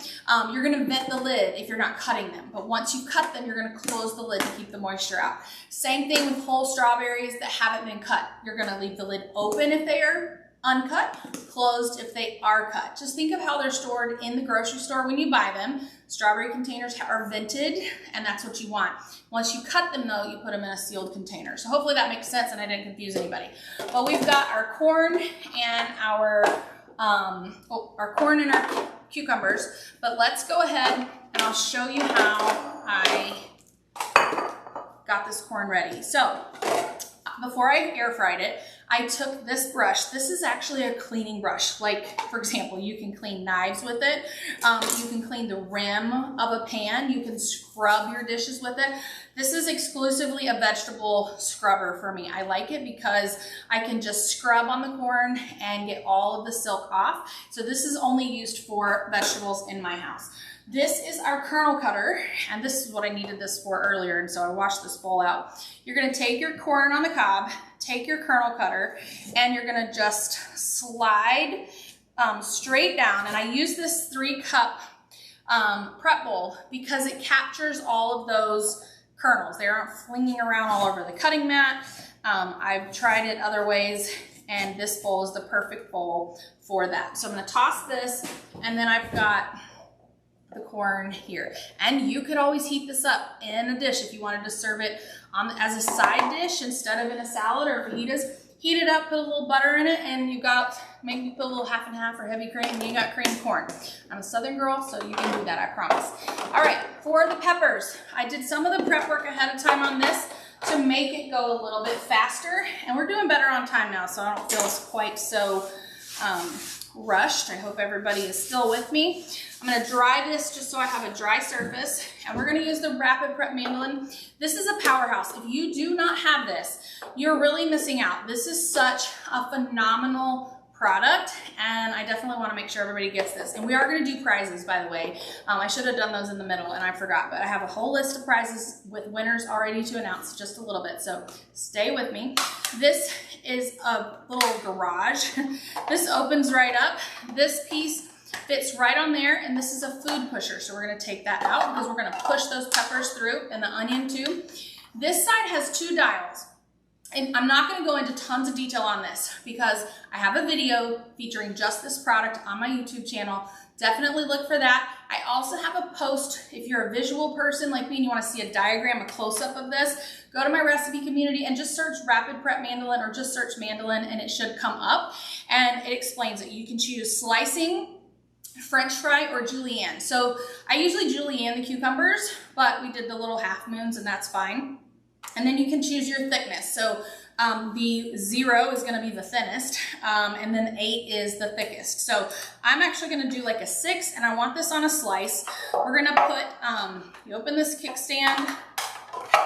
You're gonna vent the lid if you're not cutting them, but once you cut them, you're gonna close the lid to keep the moisture out. Same thing with whole strawberries that haven't been cut. You're gonna leave the lid open if they are uncut, closed if they are cut. Just think of how they're stored in the grocery store when you buy them. Strawberry containers are vented, and that's what you want. Once you cut them though, you put them in a sealed container. So hopefully that makes sense and I didn't confuse anybody. But we've got our corn and our cucumbers, but let's go ahead and I'll show you how I got this corn ready. So before I air fried it, I took this brush. This is actually a cleaning brush. Like, for example, you can clean knives with it. You can clean the rim of a pan. You can scrub your dishes with it. This is exclusively a vegetable scrubber for me. I like it because I can just scrub on the corn and get all of the silk off. So this is only used for vegetables in my house. This is our kernel cutter, and this is what I needed this for earlier, and so I washed this bowl out. You're gonna take your corn on the cob, take your kernel cutter, and you're gonna just slide straight down. And I use this 3-cup prep bowl because it captures all of those kernels. They aren't flinging around all over the cutting mat. I've tried it other ways, and this bowl is the perfect bowl for that. So I'm gonna toss this, and then I've got the corn here. And you could always heat this up in a dish if you wanted to serve it as a side dish instead of in a salad, or if you heat it up, put a little butter in it, and you got, maybe put a little half and half or heavy cream, and you got creamed corn. I'm a Southern girl, so you can do that, I promise. All right, for the peppers, I did some of the prep work ahead of time on this to make it go a little bit faster, and we're doing better on time now, so I don't feel quite so rushed. I hope everybody is still with me. I'm gonna dry this just so I have a dry surface, and we're gonna use the Rapid Prep Mandolin. This is a powerhouse. If you do not have this, you're really missing out. This is such a phenomenal product, and I definitely want to make sure everybody gets this. And we are going to do prizes, by the way. I should have done those in the middle and I forgot, but I have a whole list of prizes with winners already to announce just a little bit, so stay with me. This is a little garage. This opens right up. This piece fits right on there, and this is a food pusher, so we're going to take that out because we're going to push those peppers through, and the onion too. This side has 2 dials. And I'm not going to go into tons of detail on this because I have a video featuring just this product on my YouTube channel. Definitely look for that. I also have a post. If you're a visual person like me and you want to see a diagram, a close-up of this, go to my recipe community and just search Rapid Prep Mandolin, or just search mandolin, and it should come up, and it explains it. You can choose slicing, French fry, or julienne. So I usually julienne the cucumbers, but we did the little half moons, and that's fine. And then you can choose your thickness. So the 0 is gonna be the thinnest, and then 8 is the thickest. So I'm actually gonna do like a 6, and I want this on a slice. We're gonna put, you open this kickstand,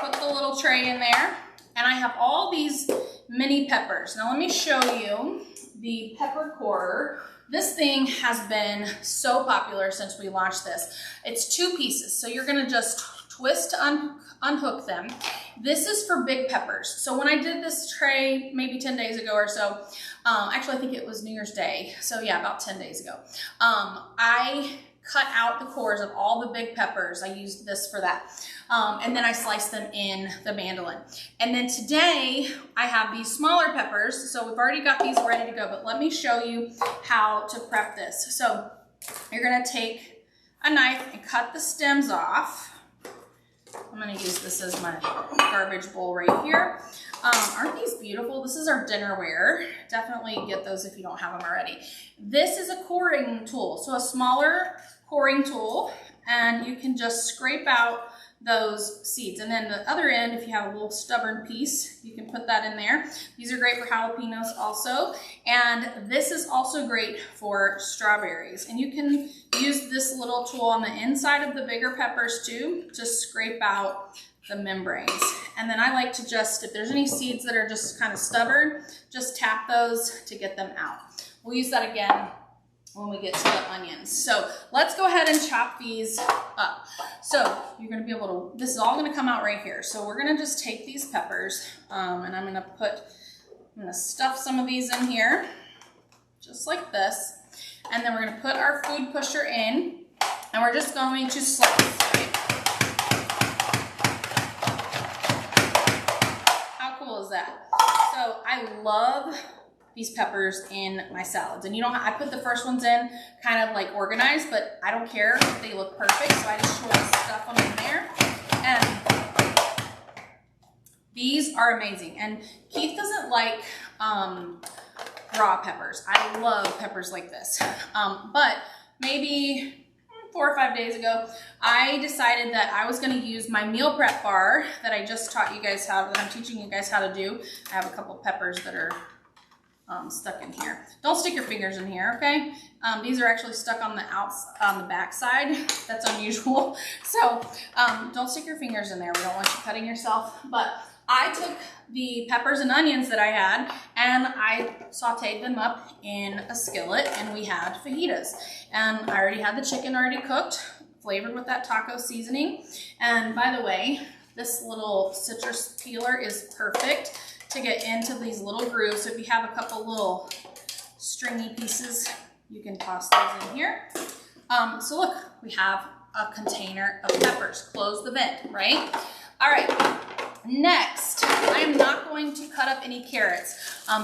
put the little tray in there, and I have all these mini peppers. Now let me show you the pepper quarter. This thing has been so popular since we launched this. It's 2 pieces, so you're gonna just twist to unhook them. This is for big peppers. So when I did this tray maybe 10 days ago or so, actually I think it was New Year's Day, so yeah, about 10 days ago, I cut out the cores of all the big peppers. I used this for that. And then I sliced them in the mandolin. And then today I have these smaller peppers, so we've already got these ready to go, but let me show you how to prep this. So you're gonna take a knife and cut the stems off. I'm gonna use this as my garbage bowl right here. Aren't these beautiful? This is our dinnerware. Definitely get those if you don't have them already. This is a coring tool, so a smaller coring tool, and you can just scrape out those seeds. And then the other end, if you have a little stubborn piece, you can put that in there. These are great for jalapenos also. And this is also great for strawberries. And you can use this little tool on the inside of the bigger peppers too to scrape out the membranes. And then I like to just, if there's any seeds that are just kind of stubborn, just tap those to get them out. We'll use that again when we get to the onions. So let's go ahead and chop these up. So you're gonna be able to, this is all gonna come out right here. So we're gonna just take these peppers and I'm gonna stuff some of these in here, just like this. And then we're gonna put our food pusher in and we're just going to slice, right? How cool is that? So I love these peppers in my salads. And you know how I put the first ones in kind of like organized, but I don't care if they look perfect. So I just sort of stuff them in there. And these are amazing. And Keith doesn't like raw peppers. I love peppers like this. But maybe 4 or 5 days ago, I decided that I was going to use my meal prep bar that I just taught you guys that I'm teaching you guys how to do. I have a couple peppers that are stuck in here. Don't stick your fingers in here, okay? These are actually stuck on the back side. That's unusual. So don't stick your fingers in there. We don't want you cutting yourself. But I took the peppers and onions that I had and I sauteed them up in a skillet and we had fajitas. And I already had the chicken already cooked, flavored with that taco seasoning. And by the way, this little citrus peeler is perfect to get into these little grooves. So if you have a couple little stringy pieces, you can toss those in here. So look, we have a container of peppers. Close the vent, right? All right, next, I am not going to cut up any carrots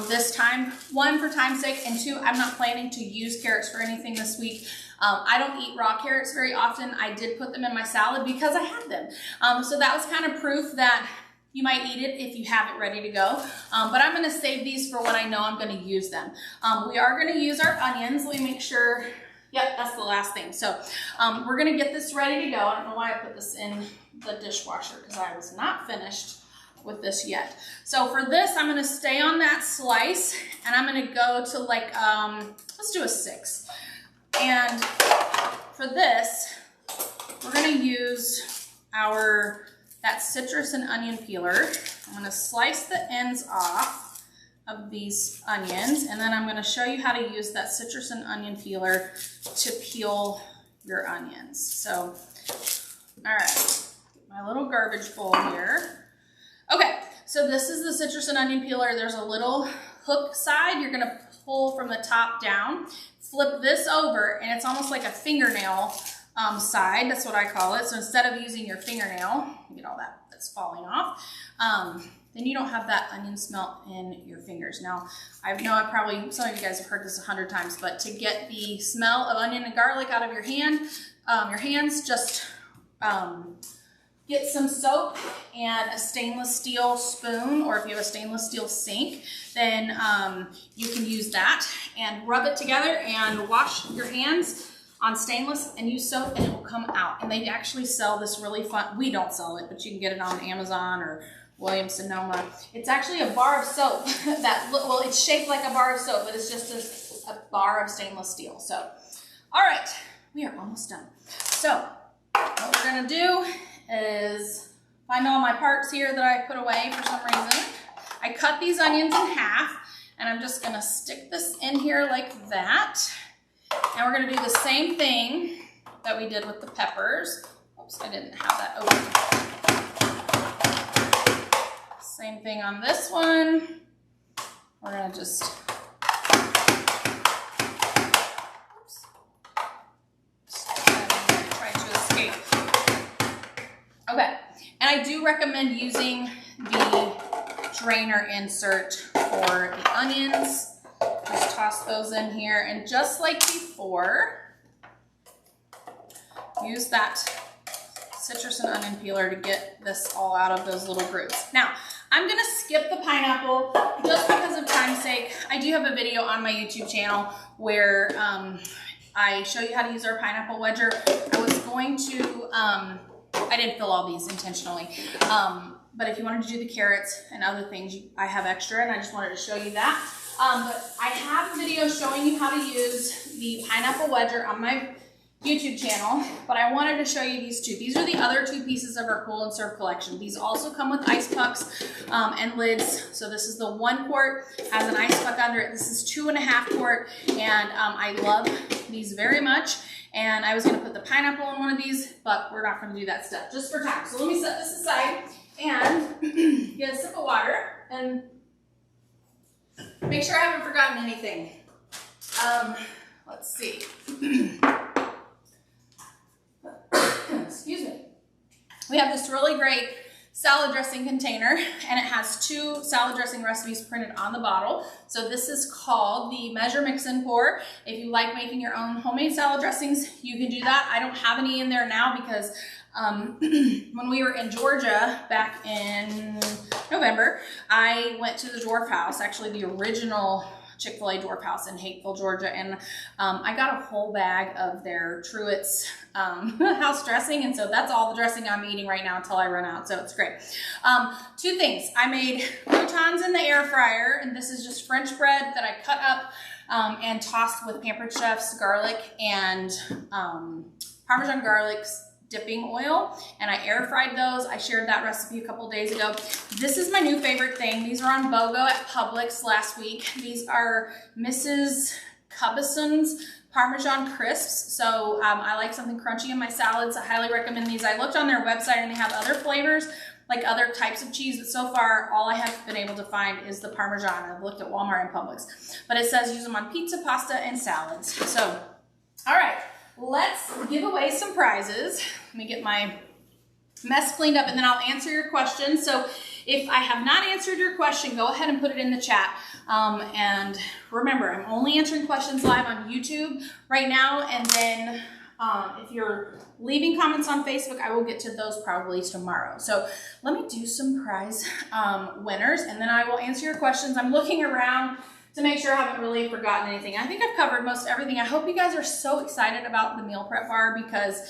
this time. 1, for time's sake, and 2, I'm not planning to use carrots for anything this week. I don't eat raw carrots very often. I did put them in my salad because I had them. So that was kind of proof that you might eat it if you have it ready to go. But I'm gonna save these for when I know I'm gonna use them. We are gonna use our onions. Let me make sure. Yep, that's the last thing. So we're gonna get this ready to go. I don't know why I put this in the dishwasher because I was not finished with this yet. So for this, I'm gonna stay on that slice and I'm gonna go to like, let's do a 6. And for this, we're gonna use that citrus and onion peeler. I'm gonna slice the ends off of these onions, and then I'm gonna show you how to use that citrus and onion peeler to peel your onions. So, all right, my little garbage bowl here. Okay, so this is the citrus and onion peeler. There's a little hook side. You're gonna pull from the top down, flip this over, and it's almost like a fingernail side. That's what I call it. So instead of using your fingernail, you get all that's falling off, then you don't have that onion smell in your fingers. Now, I know some of you guys have heard this 100 times, but to get the smell of onion and garlic out of your hands, just get some soap and a stainless steel spoon, or if you have a stainless steel sink, then you can use that and rub it together and wash your hands on stainless and use soap and it will come out. And they actually sell this really fun, we don't sell it, but you can get it on Amazon or Williams Sonoma. It's actually a bar of soap well, it's shaped like a bar of soap, but it's just a bar of stainless steel. So, all right, we are almost done. So, what we're gonna do is find all my parts here that I put away for some reason. I cut these onions in half, and I'm just gonna stick this in here like that. And we're gonna do the same thing that we did with the peppers. Oops, I didn't have that open. Same thing on this one. We're gonna just, oops, try to escape. Okay, and I do recommend using the drainer insert for the onions. Just toss those in here, and just like before, use that citrus and onion peeler to get this all out of those little grooves. Now, I'm gonna skip the pineapple just because of time's sake. I do have a video on my YouTube channel where I show you how to use our pineapple wedger. I was going to, I didn't fill all these intentionally, but if you wanted to do the carrots and other things, I have extra, and I just wanted to show you that. But I have a video showing you how to use the pineapple wedger on my YouTube channel, but I wanted to show you these two. These are the other two pieces of our Cool and Serve collection. These also come with ice pucks and lids. So this is the 1 quart, has an ice puck under it. This is 2.5 quart, and I love these very much. And I was gonna put the pineapple in one of these, but we're not gonna do that stuff just for time. So let me set this aside and get a sip of water and make sure I haven't forgotten anything. Let's see. Excuse me. We have this really great salad dressing container, and it has 2 salad dressing recipes printed on the bottle. So this is called the Measure, Mix, and Pour. If you like making your own homemade salad dressings, you can do that. I don't have any in there now because when we were in Georgia back in November, I went to the Dwarf House, actually the original Chick-fil-A Dwarf House in Hateville, Georgia, and I got a whole bag of their Truett's house dressing, and so that's all the dressing I'm eating right now until I run out, so it's great. 2 things. I made croutons in the air fryer, and this is just French bread that I cut up and tossed with Pampered Chef's garlic and Parmesan garlic dipping oil, and I air fried those. I shared that recipe a couple days ago. This is my new favorite thing. These are on BOGO at Publix last week. These are Mrs. Cubison's Parmesan crisps. So I like something crunchy in my salads. I highly recommend these. I looked on their website and they have other flavors, like other types of cheese, but so far all I have been able to find is the Parmesan. I've looked at Walmart and Publix, but it says use them on pizza, pasta, and salads. So, all right. Let's give away some prizes. Let me get my mess cleaned up and then I'll answer your questions. So if I have not answered your question, go ahead and put it in the chat. And remember, I'm only answering questions live on YouTube right now. And then if you're leaving comments on Facebook, I will get to those probably tomorrow. So let me do some prize winners and then I will answer your questions. I'm looking around to make sure I haven't really forgotten anything. I think I've covered most everything. I hope you guys are so excited about the meal prep bar because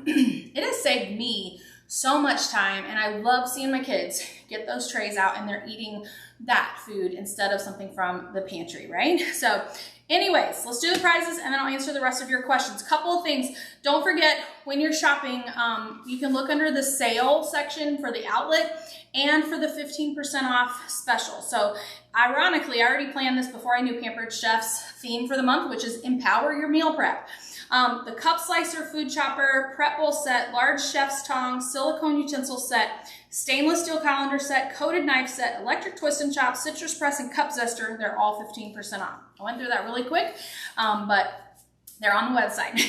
it has saved me so much time, and I love seeing my kids get those trays out and they're eating that food instead of something from the pantry, right? So anyways, let's do the prizes and then I'll answer the rest of your questions. Couple of things. Don't forget, when you're shopping, you can look under the sale section for the outlet and for the 15% off special. So ironically, I already planned this before I knew Pampered Chef's theme for the month, which is Empower Your Meal Prep. The cup slicer, food chopper, prep bowl set, large chef's tongs, silicone utensil set, stainless steel colander set, coated knife set, electric twist and chop, citrus press, and cup zester. They're all 15% off. I went through that really quick, but they're on the website.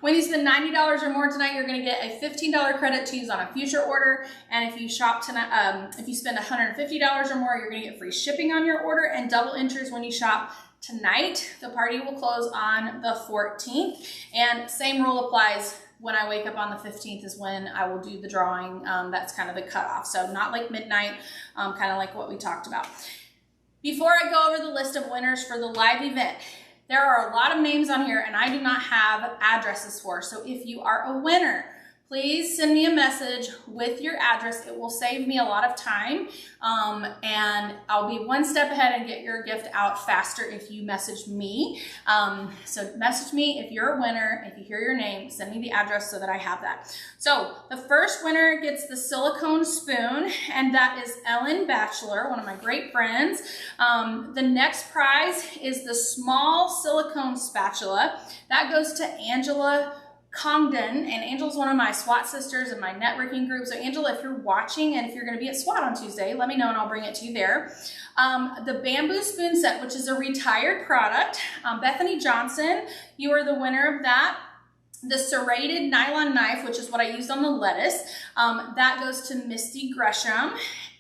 When you spend $90 or more tonight, you're going to get a $15 credit to use on a future order. And if you shop tonight, if you spend $150 or more, you're going to get free shipping on your order and double entries when you shop tonight. The party will close on the 14th, and same rule applies. When I wake up on the 15th is when I will do the drawing. That's kind of the cutoff. So not like midnight, kind of like what we talked about. Before I go over the list of winners for the live event, there are a lot of names on here and I do not have addresses for. So if you are a winner, please send me a message with your address. It will save me a lot of time, and I'll be one step ahead and get your gift out faster if you message me. So message me if you're a winner. If you hear your name, send me the address so that I have that. So the first winner gets the silicone spoon, and that is Ellen Batchelor, one of my great friends. The next prize is the small silicone spatula. That goes to Angela Congdon, and Angela's one of my SWAT sisters in my networking group. So Angela, if you're watching and if you're going to be at SWAT on Tuesday, let me know and I'll bring it to you there. The bamboo spoon set, which is a retired product. Bethany Johnson, you are the winner of that. The serrated nylon knife, which is what I used on the lettuce, that goes to Misty Gresham.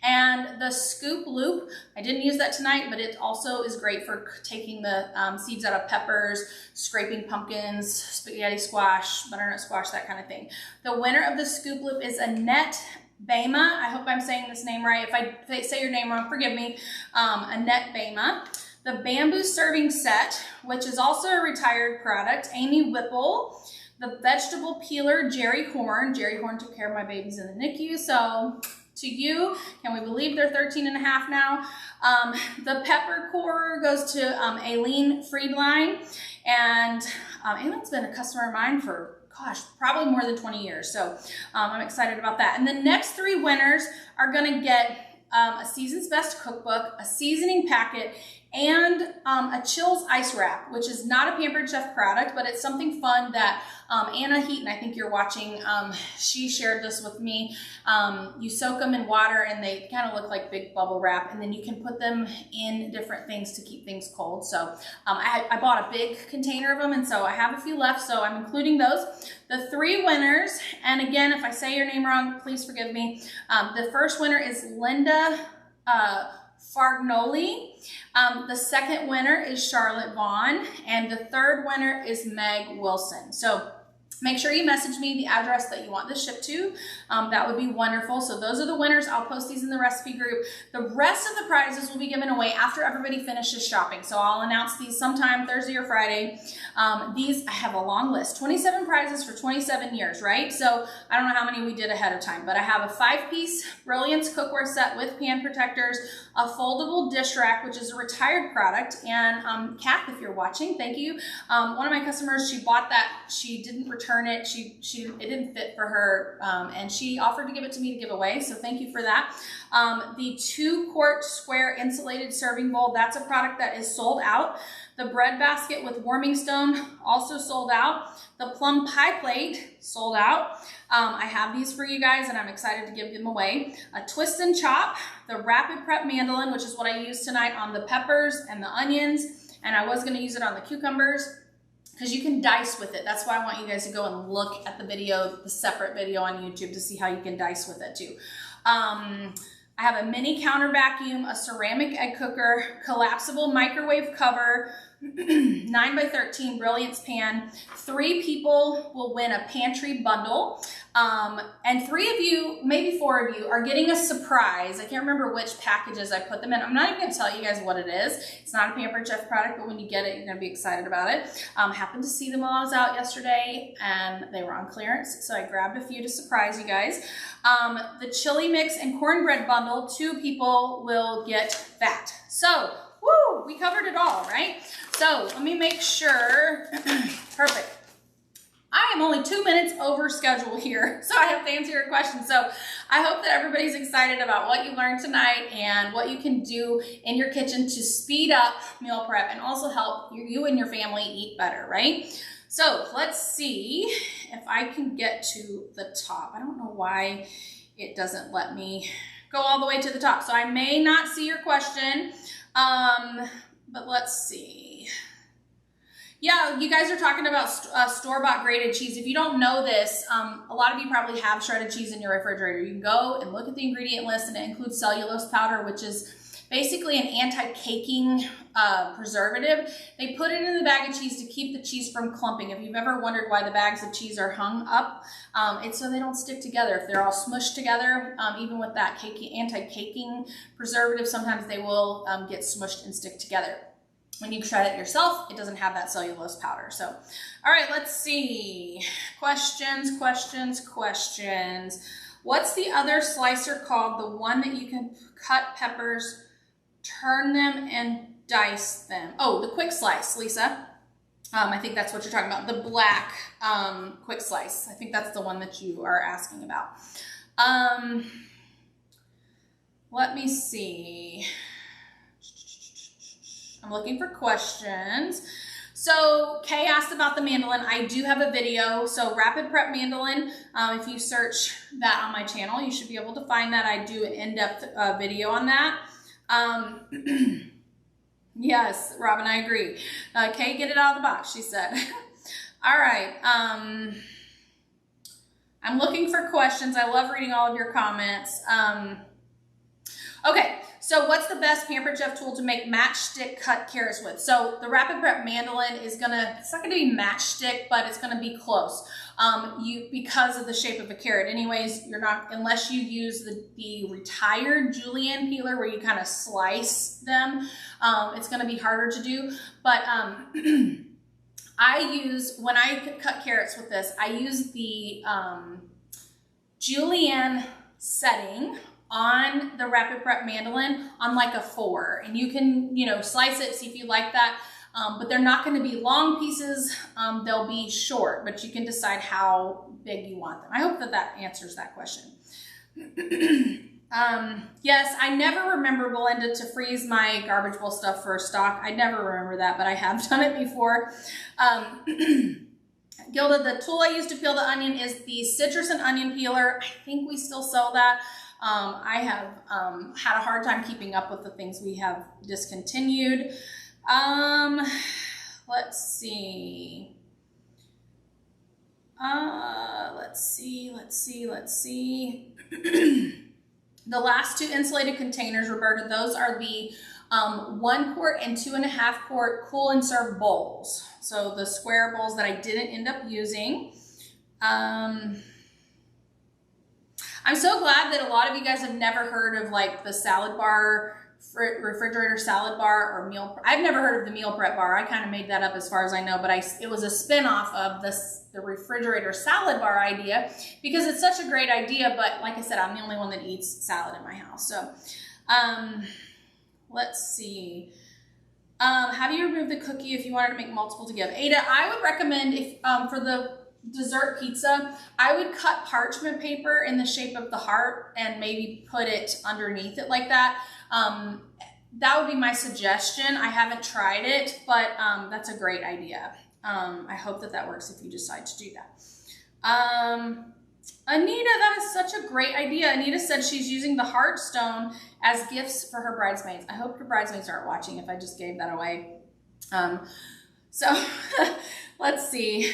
And the scoop loop, I didn't use that tonight, but it also is great for taking the seeds out of peppers, scraping pumpkins, spaghetti squash, butternut squash, that kind of thing. The winner of the scoop loop is Annette Bama. I hope I'm saying this name right. If I say your name wrong, forgive me. Annette Bama. The bamboo serving set, which is also a retired product, Amy Whipple. The vegetable peeler, Jerry Horn. Jerry Horn took care of my babies in the NICU, so to you. Can we believe they're 13 and a half now? The pepper core goes to Aileen Friedline, and Aileen's been a customer of mine for, gosh, probably more than 20 years. So I'm excited about that. And the next 3 winners are gonna get a Season's Best cookbook, a seasoning packet, and a Chills ice wrap, which is not a Pampered Chef product, but it's something fun that Anna Heaton, I think you're watching, she shared this with me. You soak them in water and they kind of look like big bubble wrap, and then you can put them in different things to keep things cold. So I bought a big container of them, and so I have a few left, so I'm including those. The 3 winners, and again, if I say your name wrong, please forgive me. The first winner is Linda Fargnoli. The second winner is Charlotte Vaughn, and the third winner is Meg Wilson. So make sure you message me the address that you want this shipped to. That would be wonderful. So those are the winners. I'll post these in the recipe group. The rest of the prizes will be given away after everybody finishes shopping. So I'll announce these sometime Thursday or Friday. These, I have a long list, 27 prizes for 27 years, right? So I don't know how many we did ahead of time, but I have a 5-piece Brilliance cookware set with pan protectors, a foldable dish rack, which is a retired product. And Kath, if you're watching, thank you. One of my customers, she bought that. She didn't return it. It didn't fit for her, and she offered to give it to me to give away. So thank you for that. The 2-quart square insulated serving bowl, that's a product that is sold out. The bread basket with warming stone, also sold out. The plum pie plate, sold out. I have these for you guys, and I'm excited to give them away. A twist and chop, the rapid prep mandolin, which is what I used tonight on the peppers and the onions, and I was going to use it on the cucumbers, because you can dice with it. That's why I want you guys to go and look at the video, the separate video on YouTube, to see how you can dice with it too. I have a mini counter vacuum, a ceramic egg cooker, collapsible microwave cover, 9x13 Brilliance pan. 3 people will win a pantry bundle. And 3 of you, maybe 4 of you, are getting a surprise. I can't remember which packages I put them in. I'm not even gonna tell you guys what it is. It's not a Pampered Chef product, but when you get it, you're gonna be excited about it. Happened to see them while I was out yesterday, and they were on clearance, so I grabbed a few to surprise you guys. The chili mix and cornbread bundle, 2 people will get that. So, woo, we covered it all, right? So let me make sure, perfect. I am only 2 minutes over schedule here, so I have to answer your questions. So I hope that everybody's excited about what you learned tonight and what you can do in your kitchen to speed up meal prep and also help you and your family eat better, right? So let's see if I can get to the top. I don't know why it doesn't let me go all the way to the top. So I may not see your question, but let's see. Yeah, you guys are talking about store-bought grated cheese. If you don't know this, a lot of you probably have shredded cheese in your refrigerator. You can go and look at the ingredient list, and it includes cellulose powder, which is basically an anti-caking preservative. They put it in the bag of cheese to keep the cheese from clumping. If you've ever wondered why the bags of cheese are hung up, it's so they don't stick together. If they're all smushed together, even with that anti-caking preservative, sometimes they will get smushed and stick together. When you shred it yourself, it doesn't have that cellulose powder. So, all right, let's see. Questions. What's the other slicer called? The one that you can cut peppers, turn them, and dice them. Oh, the quick slice, Lisa. I think that's what you're talking about. The black quick slice. I think that's the one that you are asking about. Let me see. I'm looking for questions. So Kay asked about the mandolin. I do have a video. So rapid prep mandolin, if you search that on my channel, you should be able to find that. I do an in-depth video on that. Yes, Robin, I agree. Kay, get it out of the box, she said. All right. I'm looking for questions. I love reading all of your comments. Okay. So what's the best Pampered Chef tool to make matchstick cut carrots with? So the Rapid Prep Mandolin is it's not gonna be matchstick, but it's gonna be close. Because of the shape of a carrot. Anyways, you're not, unless you use the retired julienne peeler where you kind of slice them, it's gonna be harder to do. But when I cut carrots with this, I use the julienne setting, on the Rapid Prep mandolin on like a 4. And you can, you know, slice it, see if you like that. But they're not going to be long pieces. They'll be short, but you can decide how big you want them. I hope that that answers that question. Yes, I never remember, Belinda, to freeze my garbage bowl stuff for stock. I never remember that, but I have done it before. Gilda, the tool I use to peel the onion is the citrus and onion peeler. I think we still sell that. I have had a hard time keeping up with the things we have discontinued. Let's see. Let's see. The last 2 insulated containers, Roberta, those are the 1 quart and 2.5 quart cool and serve bowls. So the square bowls that I didn't end up using. I'm so glad that a lot of you guys have never heard of like the salad bar, refrigerator salad bar, or meal. I've never heard of the meal prep bar. I kind of made that up as far as I know, but it was a spin-off of the refrigerator salad bar idea because it's such a great idea. But like I said, I'm the only one that eats salad in my house. So let's see. How do you remove the cookie if you wanted to make multiple to give? Ada, I would recommend if for the dessert pizza, I would cut parchment paper in the shape of the heart and maybe put it underneath it like that. That would be my suggestion. I haven't tried it, but that's a great idea. I hope that that works if you decide to do that. Anita, that is such a great idea. Anita said she's using the heart stone as gifts for her bridesmaids. I hope your bridesmaids aren't watching if I just gave that away. So let's see.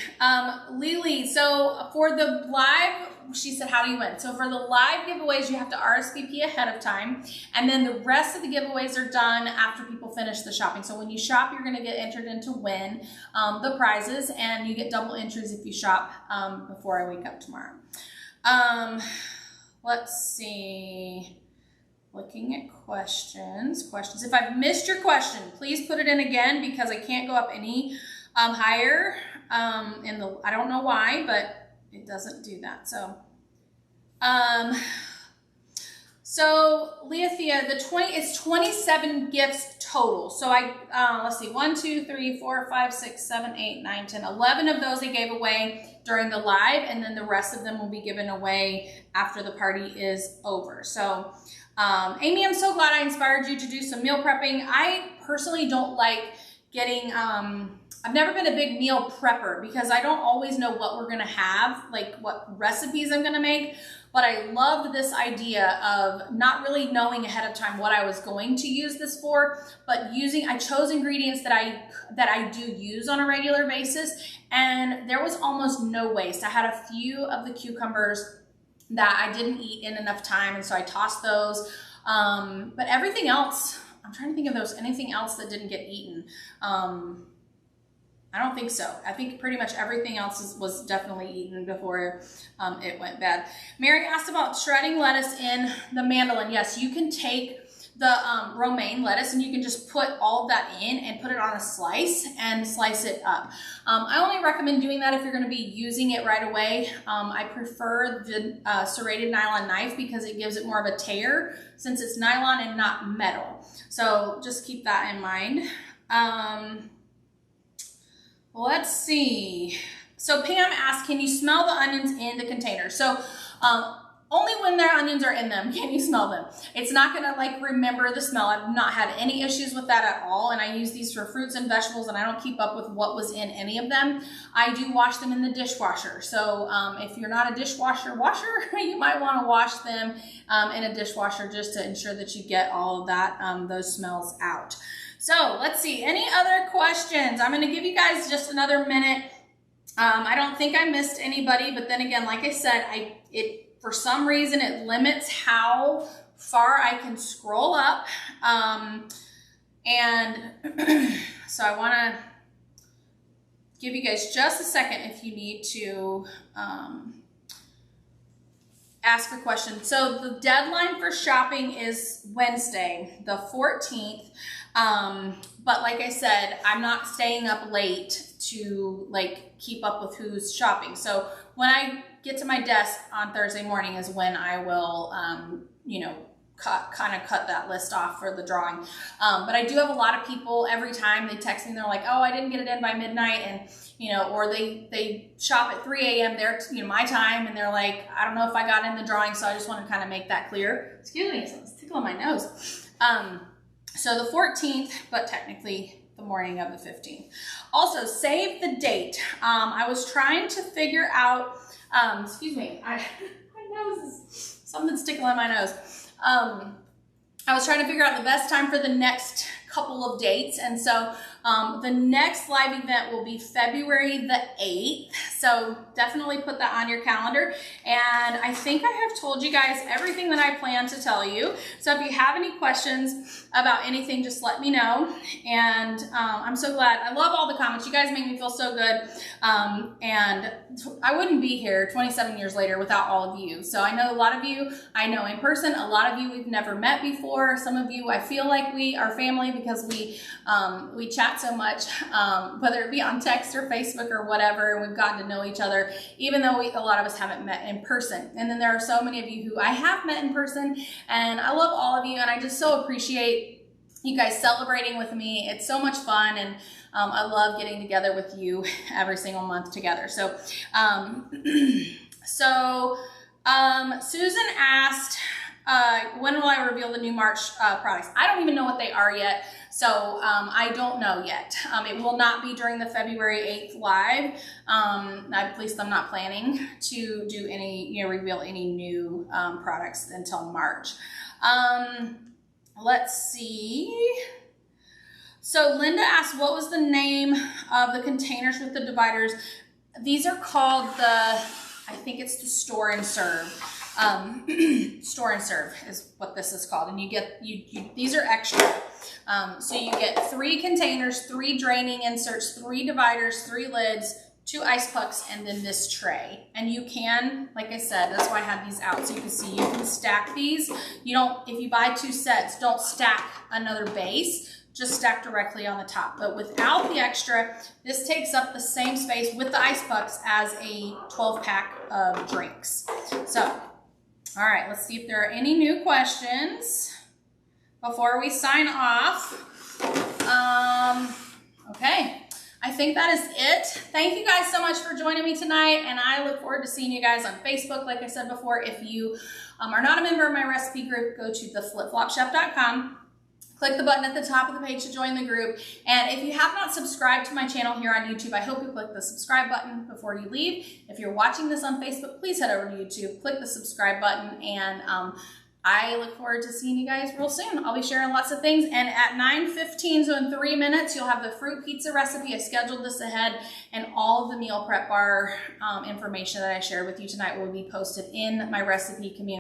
Lily, so for the live, she said, how do you win? So for the live giveaways, you have to RSVP ahead of time. And then the rest of the giveaways are done after people finish the shopping. So when you shop, you're going to get entered in to win the prizes, and you get double entries if you shop before I wake up tomorrow. Let's see. Looking at questions. If I've missed your question, please put it in again because I can't go up any higher. I don't know why, but it doesn't do that. So Leothea, it's 27 gifts total. So let's see, 1, 2, 3, 4, 5, 6, 7, 8, 9, 10, 11 of those I gave away during the live, and then the rest of them will be given away after the party is over. So Amy, I'm so glad I inspired you to do some meal prepping. I personally don't like getting, I've never been a big meal prepper because I don't always know what we're gonna have, like what recipes I'm gonna make, but I loved this idea of not really knowing ahead of time what I was going to use this for, but I chose ingredients that I do use on a regular basis, and there was almost no waste. I had a few of the cucumbers that I didn't eat in enough time, and so I tossed those. But everything else, I'm trying to think of anything else that didn't get eaten. I don't think so. I think pretty much everything else was definitely eaten before it went bad. Mary asked about shredding lettuce in the mandolin. Yes, you can take the romaine lettuce and you can just put all of that in and put it on a slice and slice it up. I only recommend doing that if you're going to be using it right away. I prefer the serrated nylon knife because it gives it more of a tear since it's nylon and not metal. So just keep that in mind. Let's see. So Pam asked, can you smell the onions in the container? So only when their onions are in them can you smell them. It's not gonna like remember the smell. I've not had any issues with that at all. And I use these for fruits and vegetables, and I don't keep up with what was in any of them. I do wash them in the dishwasher. So if you're not a dishwasher washer, you might wanna wash them in a dishwasher just to ensure that you get all of that, those smells out. So let's see, any other questions? I'm gonna give you guys just another minute. I don't think I missed anybody, but then again, like I said, for some reason it limits how far I can scroll up. And so I wanna give you guys just a second if you need to ask a question. So the deadline for shopping is Wednesday, the 14th. But like I said, I'm not staying up late to like keep up with who's shopping. So when I get to my desk on Thursday morning is when I will kind of cut that list off for the drawing. But I do have a lot of people every time they text me, they're like, oh, I didn't get it in by midnight. And, or they shop at 3 a.m. their, my time. And they're like, I don't know if I got in the drawing. So I just want to kind of make that clear. Excuse me, something's tickling my nose. So the 14th, but technically the morning of the 15th. Also, save the date. I was trying to figure out, excuse me, my nose is, something's tickling my nose. I was trying to figure out the best time for the next couple of dates. And so the next live event will be February the 8th. So definitely put that on your calendar. And I think I have told you guys everything that I plan to tell you. So if you have any questions about anything, just let me know. And I'm so glad. I love all the comments. You guys make me feel so good. And I wouldn't be here 27 years later without all of you. So I know a lot of you I know in person. A lot of you we've never met before. Some of you I feel like we are family because we chat so much, whether it be on text or Facebook or whatever, and we've gotten to know each other, even though a lot of us haven't met in person. And then there are so many of you who I have met in person, and I love all of you, and I just so appreciate you guys celebrating with me. It's so much fun, and I love getting together with you every single month together. So, Susan asked, when will I reveal the new March products? I don't even know what they are yet, so I don't know yet. It will not be during the February 8th live. At least I'm not planning to do any, reveal any new products until March. Let's see. So Linda asked, what was the name of the containers with the dividers? These are called I think it's the store and serve. Store and serve is what this is called, and you get these are extra. So you get 3 containers, 3 draining inserts, 3 dividers, 3 lids, 2 ice pucks, and then this tray. And you can, like I said, that's why I had these out so you can see. You can stack these. You don't, if you buy 2 sets, don't stack another base. Just stack directly on the top. But without the extra, this takes up the same space with the ice pucks as a 12-pack of drinks. So, all right, let's see if there are any new questions before we sign off. Okay, I think that is it. Thank you guys so much for joining me tonight, and I look forward to seeing you guys on Facebook. Like I said before, if you are not a member of my recipe group, go to theflipflopchef.com. Click the button at the top of the page to join the group. And if you have not subscribed to my channel here on YouTube, I hope you click the subscribe button before you leave. If you're watching this on Facebook, please head over to YouTube, click the subscribe button, and I look forward to seeing you guys real soon. I'll be sharing lots of things. And at 9:15, so in 3 minutes, you'll have the fruit pizza recipe. I scheduled this ahead, and all of the meal prep bar information that I shared with you tonight will be posted in my recipe community.